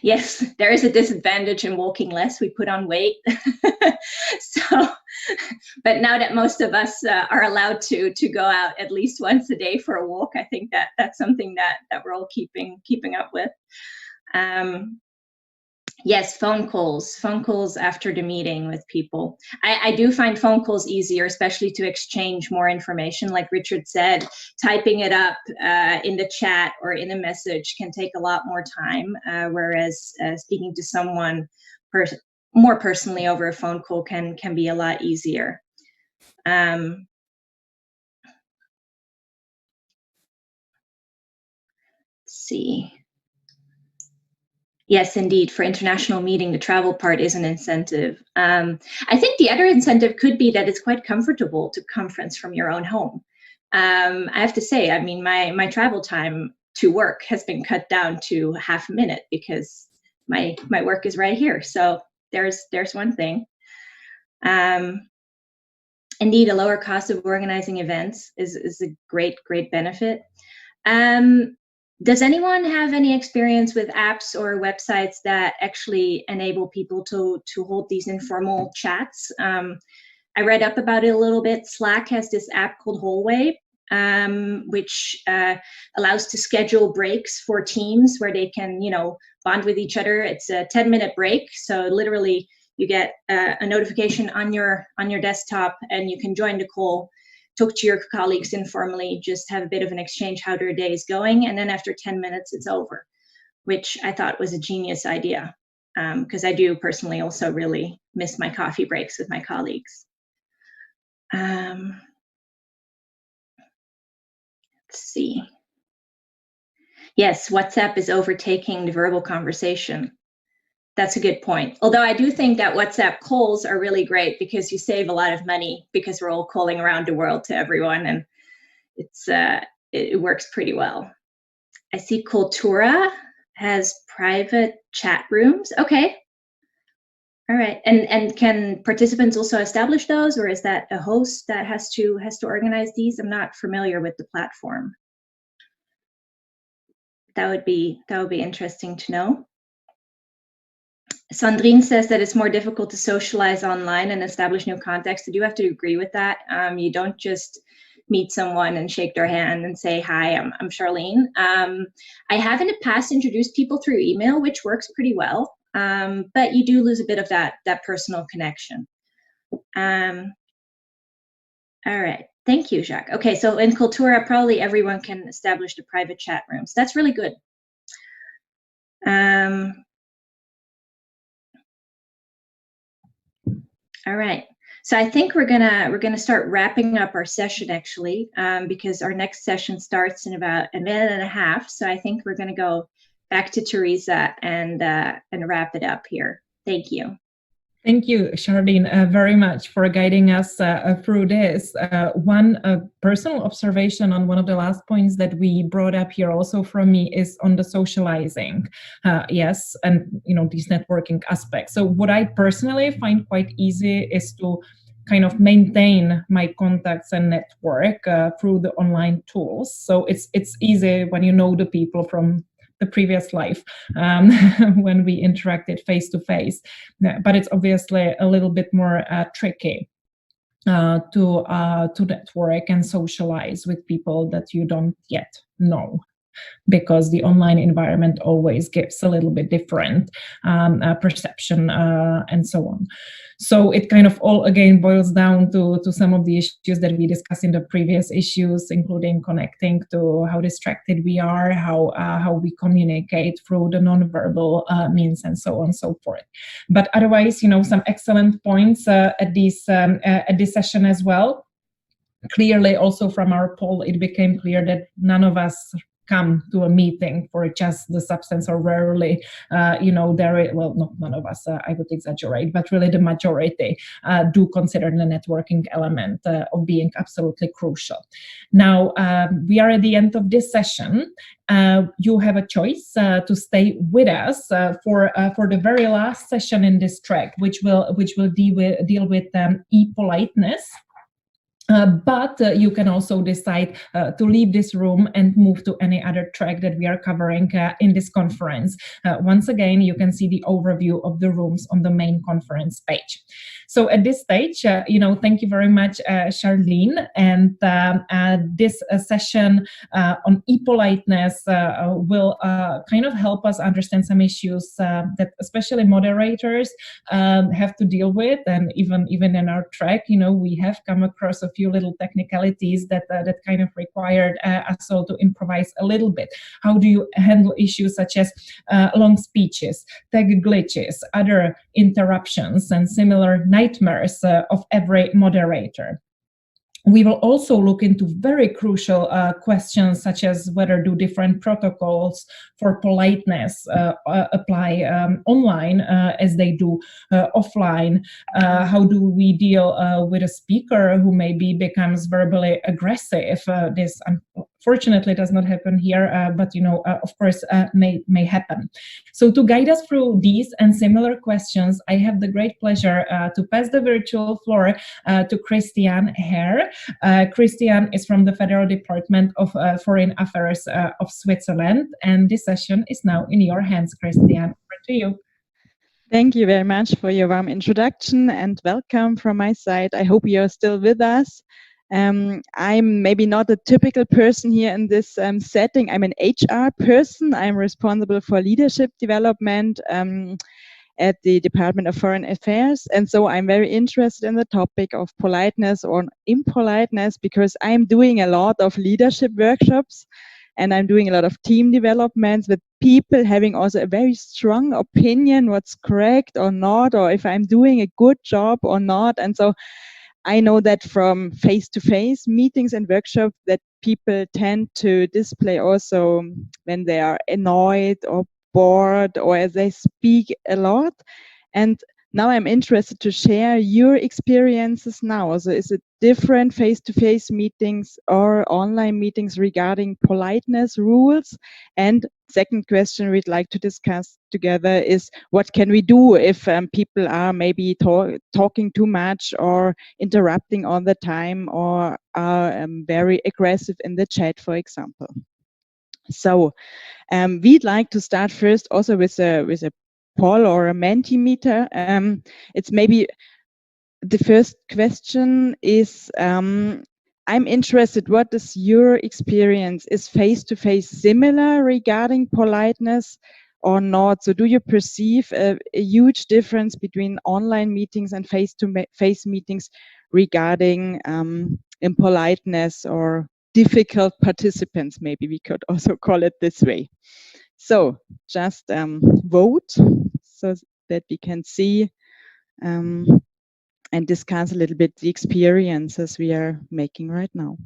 Yes, there is a disadvantage in walking less. We put on weight. So, but now that most of us are allowed to go out at least once a day for a walk, I think that's something that we're all keeping up with. Yes, phone calls after the meeting with people. I do find phone calls easier, especially to exchange more information. Like Richard said, typing it up in the chat or in a message can take a lot more time, whereas speaking to someone more personally over a phone call can be a lot easier. Let's see. Yes, indeed. For international meeting, the travel part is an incentive. I think the other incentive could be that it's quite comfortable to conference from your own home. I have to say, I mean, my travel time to work has been cut down to half a minute because my work is right here. So there's one thing. Indeed, a lower cost of organizing events is a great benefit. Does anyone have any experience with apps or websites that actually enable people to hold these informal chats? I read up about it a little bit. Slack has this app called Hallway, which allows to schedule breaks for teams where they can, bond with each other. It's a 10-minute break, so literally you get a notification on your desktop, and you can join the call, talk to your colleagues informally, just have a bit of an exchange how their day is going, and then after 10 minutes it's over, which I thought was a genius idea, because I do personally also really miss my coffee breaks with my colleagues. Let's see. Yes, WhatsApp is overtaking the verbal conversation. That's a good point. Although I do think that WhatsApp calls are really great because you save a lot of money because we're all calling around the world to everyone, and it works pretty well. I see Cultura has private chat rooms. Okay. All right. And can participants also establish those, or is that a host that has to organize these? I'm not familiar with the platform. That would be interesting to know. Sandrine says that it's more difficult to socialize online and establish new contacts. I do have to agree with that. You don't just meet someone and shake their hand and say, hi, I'm Charlene. I have in the past introduced people through email, which works pretty well, but you do lose a bit of that personal connection. All right, thank you, Jacques. Okay, so in Cultura, probably everyone can establish the private chat rooms. That's really good. All right, so I think we're gonna start wrapping up our session actually, because our next session starts in about a minute and a half. So I think we're gonna go back to Teresa and wrap it up here. Thank you. Thank you, Charlene, very much for guiding us through this. One personal observation on one of the last points that we brought up here also from me is on the socializing. Yes, and these networking aspects. So what I personally find quite easy is to kind of maintain my contacts and network through the online tools. So it's easy when you know the people from the previous life when we interacted face to face, but it's obviously a little bit more tricky to network and socialize with people that you don't yet know, because the online environment always gives a little bit different perception and so on. So it kind of all again boils down to some of the issues that we discussed in the previous issues, including connecting to how distracted we are, how we communicate through the nonverbal means, and so on and so forth. But otherwise, some excellent points at this session as well. clearly also from our poll, it became clear that none of us come to a meeting for just the substance, or rarely, well, not none of us, I would exaggerate, but really the majority do consider the networking element of being absolutely crucial. Now, we are at the end of this session. You have a choice to stay with us for the very last session in this track, which will deal with e-politeness. But you can also decide to leave this room and move to any other track that we are covering in this conference. Once again, you can see the overview of the rooms on the main conference page. So at this stage, thank you very much, Charlene. And this session on e-politeness will kind of help us understand some issues that especially moderators have to deal with. And even in our track, we have come across a few little technicalities that kind of required us all to improvise a little bit. How do you handle issues such as long speeches, tag glitches, other interruptions, and similar nightmares of every moderator? We will also look into very crucial questions such as whether do different protocols for politeness apply online as they do offline. How do we deal with a speaker who maybe becomes verbally aggressive? This unfortunately does not happen here, but of course may happen. So to guide us through these and similar questions, I have the great pleasure to pass the virtual floor to Christian Herr. Christian is from the Federal Department of Foreign Affairs of Switzerland, and this session is now in your hands, Christian. Over to you. Thank you very much for your warm introduction, and welcome from my side. I hope you're still with us. I'm maybe not a typical person here in this setting. I'm an HR person. I'm responsible for leadership development at the Department of Foreign Affairs. And so I'm very interested in the topic of politeness or impoliteness because I'm doing a lot of leadership workshops and I'm doing a lot of team developments with people having also a very strong opinion what's correct or not, or if I'm doing a good job or not. And so I know that from face-to-face meetings and workshops that people tend to display also when they are annoyed or bored or as they speak a lot. And now I'm interested to share your experiences now. So is it different face-to-face meetings or online meetings regarding politeness rules? And second question we'd like to discuss together is what can we do if people are maybe talking too much or interrupting all the time or are very aggressive in the chat, for example. So we'd like to start first also with a poll or a Mentimeter. It's maybe the first question is, I'm interested, what is your experience? Is face-to-face similar regarding politeness or not? So do you perceive a huge difference between online meetings and face-to-face meetings regarding impoliteness or difficult participants? Maybe we could also call it this way. So just vote so that we can see and discuss a little bit the experiences we are making right now.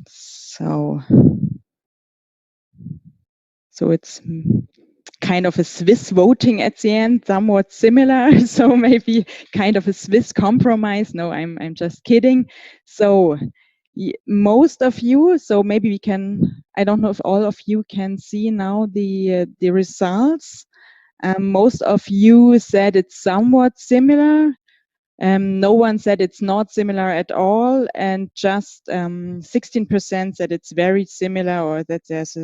So it's kind of a Swiss voting at the end, somewhat similar. So maybe kind of a Swiss compromise. No, I'm just kidding. So most of you, so maybe we can, I don't know if all of you can see now the results. Most of you said it's somewhat similar. No one said it's not similar at all, and just 16% said it's very similar, or that there's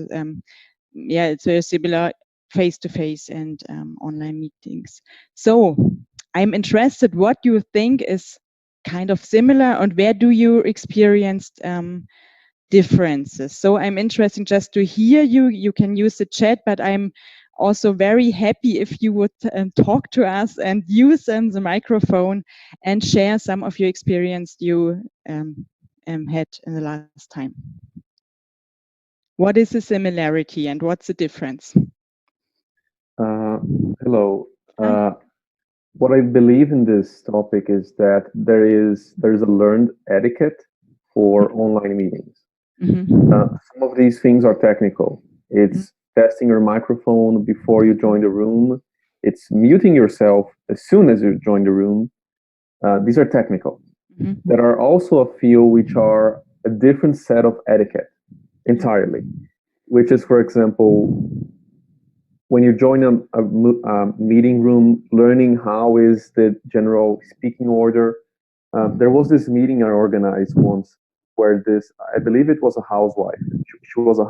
it's very similar face-to-face and online meetings. So I'm interested what you think is kind of similar and where do you experience differences. So I'm interested just to hear you. You can use the chat, but I'm also very happy if you would talk to us and use the microphone and share some of your experience you had in the last time. What is the similarity and what's the difference? Hello. What I believe in this topic is that there is a learned etiquette for online meetings. Mm-hmm. Some of these things are technical. It's testing your microphone before you join the room. It's muting yourself as soon as you join the room. These are technical. Mm-hmm. There are also a few which are a different set of etiquette entirely, which is, for example, when you join a meeting room, learning how is the general speaking order. There was this meeting I organized once where I believe it was a housewife. She was a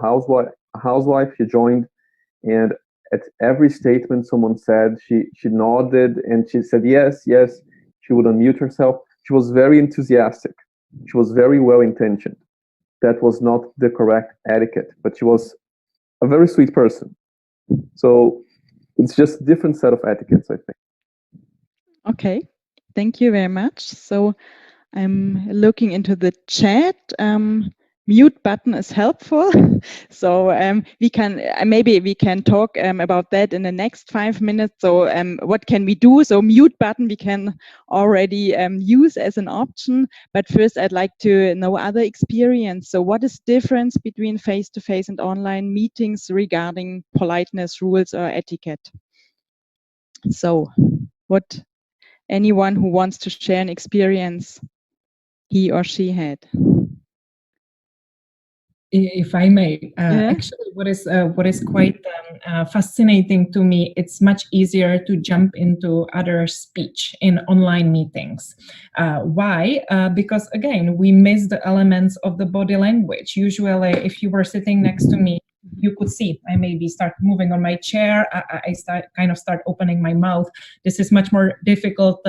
housewife. She joined, and at every statement someone said, she nodded and she said yes, yes. She would unmute herself. She was very enthusiastic. She was very well intentioned. That was not the correct etiquette, but she was a very sweet person. So it's just a different set of etiquettes, I think. Okay, thank you very much. So I'm looking into the chat. Mute button is helpful. So we can maybe we can talk about that in the next 5 minutes. So what can we do? So mute button we can already use as an option. But first I'd like to know other experience. So what is the difference between face-to-face and online meetings regarding politeness, rules, or etiquette? So anyone who wants to share an experience he or she had? If I may, actually, what is quite fascinating to me, it's much easier to jump into other speech in online meetings. Why? Because again, we miss the elements of the body language. Usually, if you were sitting next to me, you could see I maybe start moving on my chair. I start opening my mouth. This is much more difficult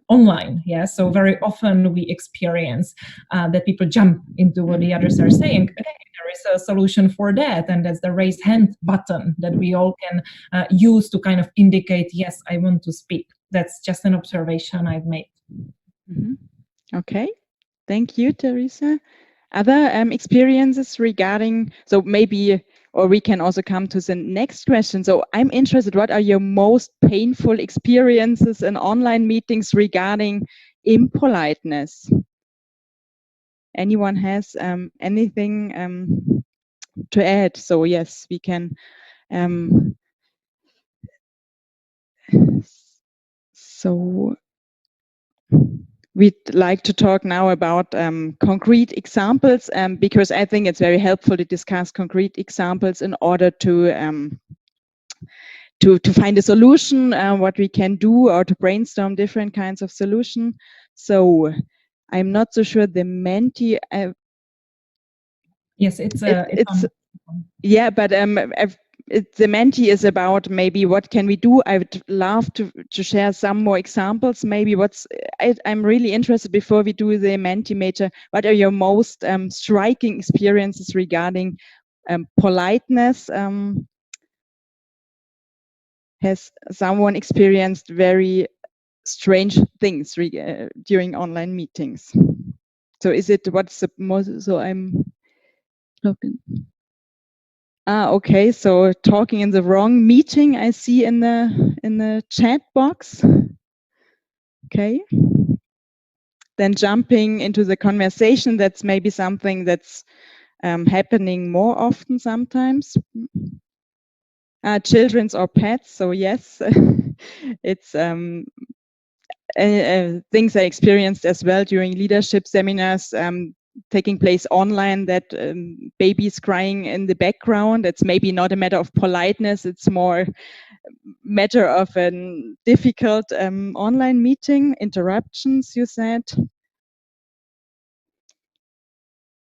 online. Yeah, so very often we experience that people jump into what the others are saying. Again, there is a solution for that, and that's the raise hand button that we all can use to kind of indicate, yes, I want to speak. That's just an observation I've made. Mm-hmm. Okay, thank you, Teresa. Other experiences regarding, so maybe, or we can also come to the next question. So I'm interested, what are your most painful experiences in online meetings regarding impoliteness? Anyone has anything to add? So yes, we can. So we'd like to talk now about concrete examples, because I think it's very helpful to discuss concrete examples in order to find a solution, what we can do, or to brainstorm different kinds of solution. So I'm not so sure the Menti. Yes, it's yeah, but the Menti is about maybe what can we do. I would love to share some more examples. Maybe I'm really interested before we do the Mentimeter. What are your most striking experiences regarding politeness? Has someone experienced very strange things during online meetings? So is it what's the most? So I'm looking. Okay, so talking in the wrong meeting, I see in the chat box. Okay. Then jumping into the conversation, that's maybe something that's happening more often sometimes. Children's or pets, so yes, it's things I experienced as well during leadership seminars, taking place online, that babies crying in the background. It's maybe not a matter of politeness, it's more a matter of a difficult online meeting, interruptions, you said.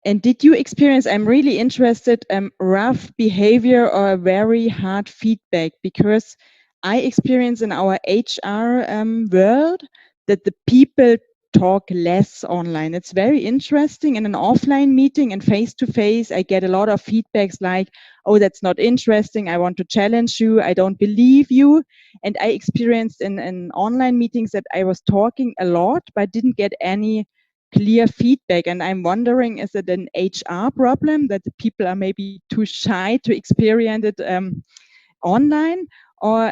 And did you experience, I'm really interested, rough behavior or very hard feedback? Because I experience in our HR world that the people talk less online. It's very interesting. In an offline meeting and face-to-face, I get a lot of feedbacks like, oh, that's not interesting. I want to challenge you. I don't believe you. And I experienced in online meetings that I was talking a lot, but didn't get any clear feedback. And I'm wondering, is it an HR problem that the people are maybe too shy to experience it online? Or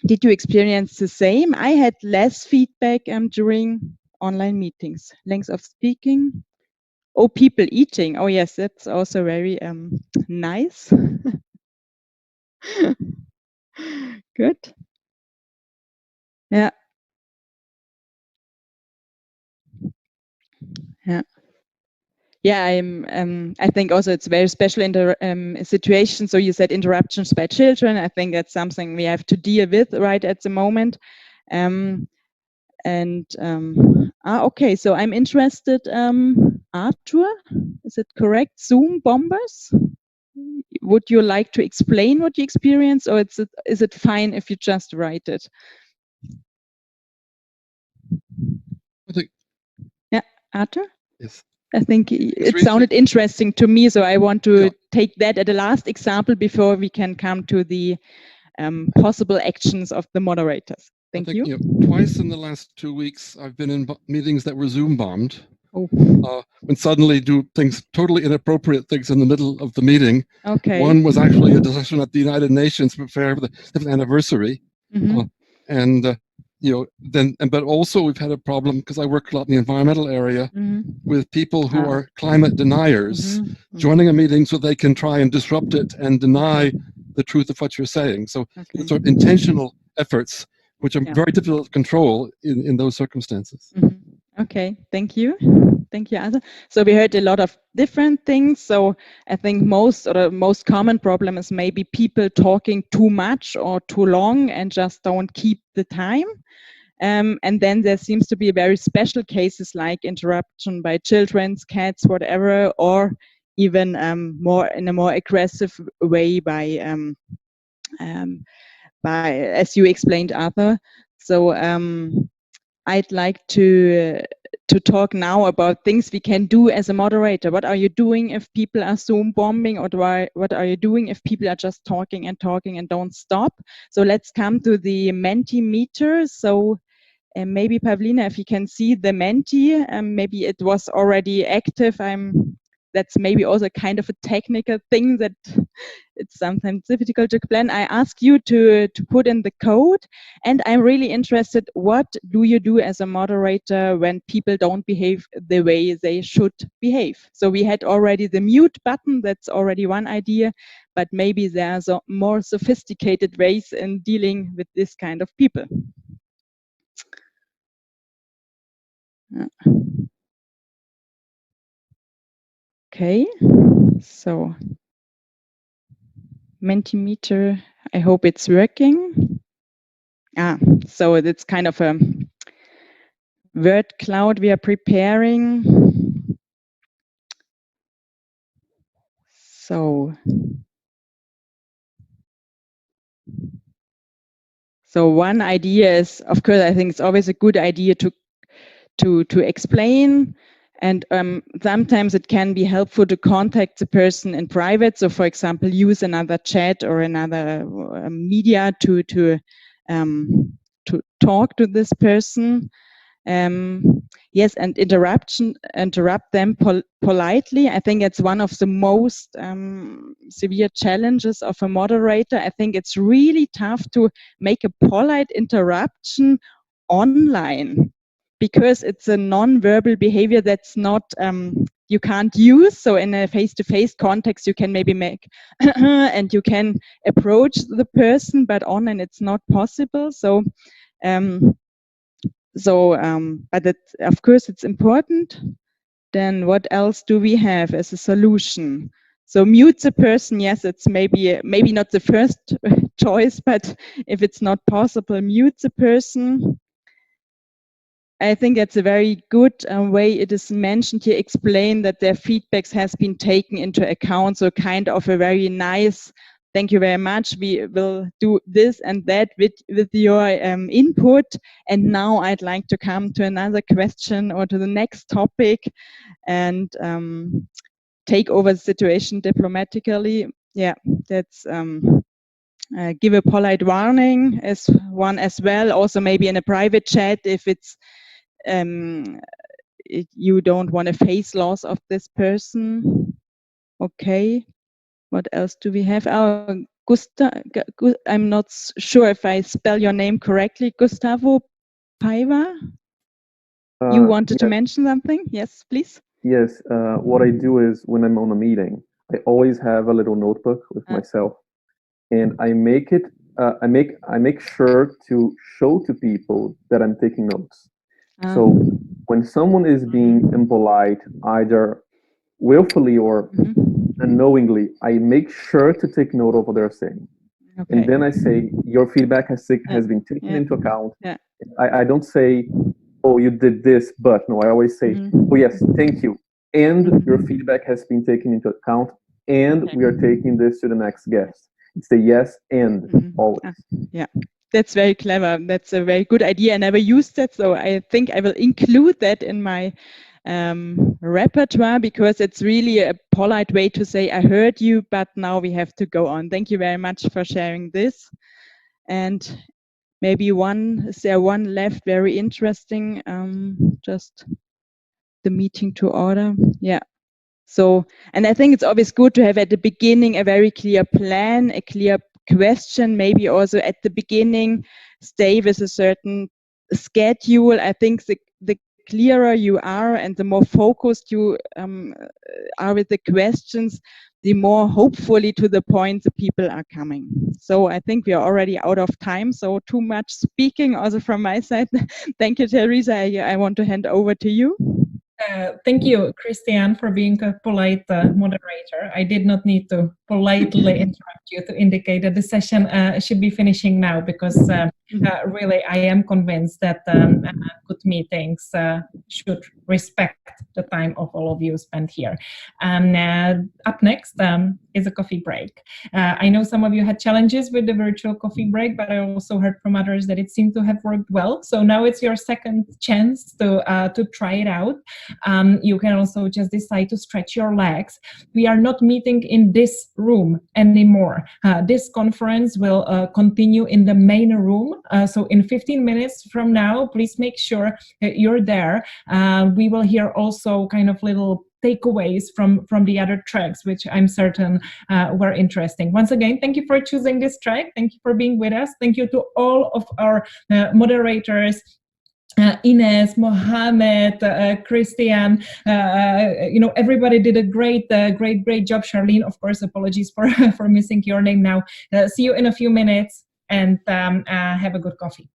did you experience the same? I had less feedback during online meetings. Length of speaking? Oh, people eating. Oh, yes, that's also very nice. Good. Yeah. Yeah. Yeah, I think also it's very special in the situation. So you said interruptions by children. I think that's something we have to deal with right at the moment. Okay, so I'm interested. Arthur, is it correct? Zoom bombers? Would you like to explain what you experience, or is it fine if you just write it? I think. Yeah, Arthur? Yes. I think it sounded interesting to me, so I want to take that as the last example before we can come to the possible actions of the moderators. Thank you. Twice in the last 2 weeks, I've been in meetings that were Zoom bombed. Oh. When suddenly do things, totally inappropriate things in the middle of the meeting. Okay. One was actually a discussion at the United Nations to prepare for the 5th anniversary. But also we've had a problem, because I work a lot in the environmental area, with people who are climate deniers, joining a meeting so they can try and disrupt it and deny the truth of what you're saying. So it's sort of intentional efforts, which are very difficult to control in those circumstances. Okay, thank you. Thank you, Arthur. So we heard a lot of different things. So I think the most common problem is maybe people talking too much or too long and just don't keep the time. And then there seems to be very special cases like interruption by children, cats, whatever, or even more in a more aggressive way by as you explained, Arthur. So I'd like to talk now about things we can do as a moderator. What are you doing if people are Zoom bombing, or what are you doing if people are just talking and talking and don't stop? So let's come to the Mentimeter. So maybe Pavlina, if you can see the Menti, maybe it was already active. That's maybe also kind of a technical thing that it's sometimes difficult to plan. I ask you to put in the code, and I'm really interested, what do you do as a moderator when people don't behave the way they should behave? So we had already the mute button, that's already one idea, but maybe there's more sophisticated ways in dealing with this kind of people. Okay, so Mentimeter, I hope it's working. So it's kind of a word cloud we are preparing. So one idea is, of course, I think it's always a good idea to explain, and sometimes it can be helpful to contact the person in private. So, for example, use another chat or another media to talk to this person. Yes, and interrupt them politely. I think it's one of the most severe challenges of a moderator. I think it's really tough to make a polite interruption online, because it's a non-verbal behavior that's not you can't use. So in a face-to-face context, you can maybe make and you can approach the person, but online it's not possible. So but of course it's important. Then what else do we have as a solution? So mute the person. Yes, it's maybe not the first choice, but if it's not possible, mute the person. I think it's a very good way it is mentioned here, explain that their feedbacks has been taken into account. So kind of a very nice, thank you very much. We will do this and that with your input. And now I'd like to come to another question or to the next topic and take over the situation diplomatically. Yeah, that's give a polite warning as one as well. Also maybe in a private chat if it's you don't want to face loss of this person. Okay, what else do we have? I'm not sure if I spell your name correctly. Gustavo Paiva? You wanted to mention something? Yes, please. Yes, what I do is when I'm on a meeting, I always have a little notebook with myself, and I make it. I make sure to show to people that I'm taking notes. So when someone is being impolite, either willfully or unknowingly, I make sure to take note of what they're saying. Okay. And then I say, your feedback has been taken into account. Yeah. I don't say, oh, you did this, but no, I always say, oh yes, thank you. And your feedback has been taken into account, and we are taking this to the next guest. It's the yes and always. Yeah, that's very clever. That's a very good idea. I never used that, so I think I will include that in my repertoire, because it's really a polite way to say, I heard you, but now we have to go on. Thank you very much for sharing this. And maybe is there one left very interesting, just the meeting to order? Yeah. So, and I think it's always good to have at the beginning a very clear plan, a clear question, maybe also at the beginning stay with a certain schedule. I think the clearer you are and the more focused you are with the questions, the more hopefully to the point the people are coming. So I think we are already out of time, so too much speaking also from my side. Thank you, Teresa. I want to hand over to you. Thank you, Christian, for being a polite moderator. I did not need to politely interrupt you to indicate that the session should be finishing now, because really I am convinced that good meetings should respect the time of all of you spent here. Up next is a coffee break. I know some of you had challenges with the virtual coffee break, but I also heard from others that it seemed to have worked well. So now it's your second chance to try it out. You can also just decide to stretch your legs. We are not meeting in this room anymore. This conference will continue in the main room. So in 15 minutes from now, please make sure you're there. We will hear also kind of little takeaways from the other tracks, which I'm certain were interesting. Once again, thank you for choosing this track. Thank you for being with us. Thank you to all of our moderators, Ines, Mohammed, Christian, everybody did a great job. Charlene, of course, apologies for missing your name now. See you in a few minutes, and have a good coffee.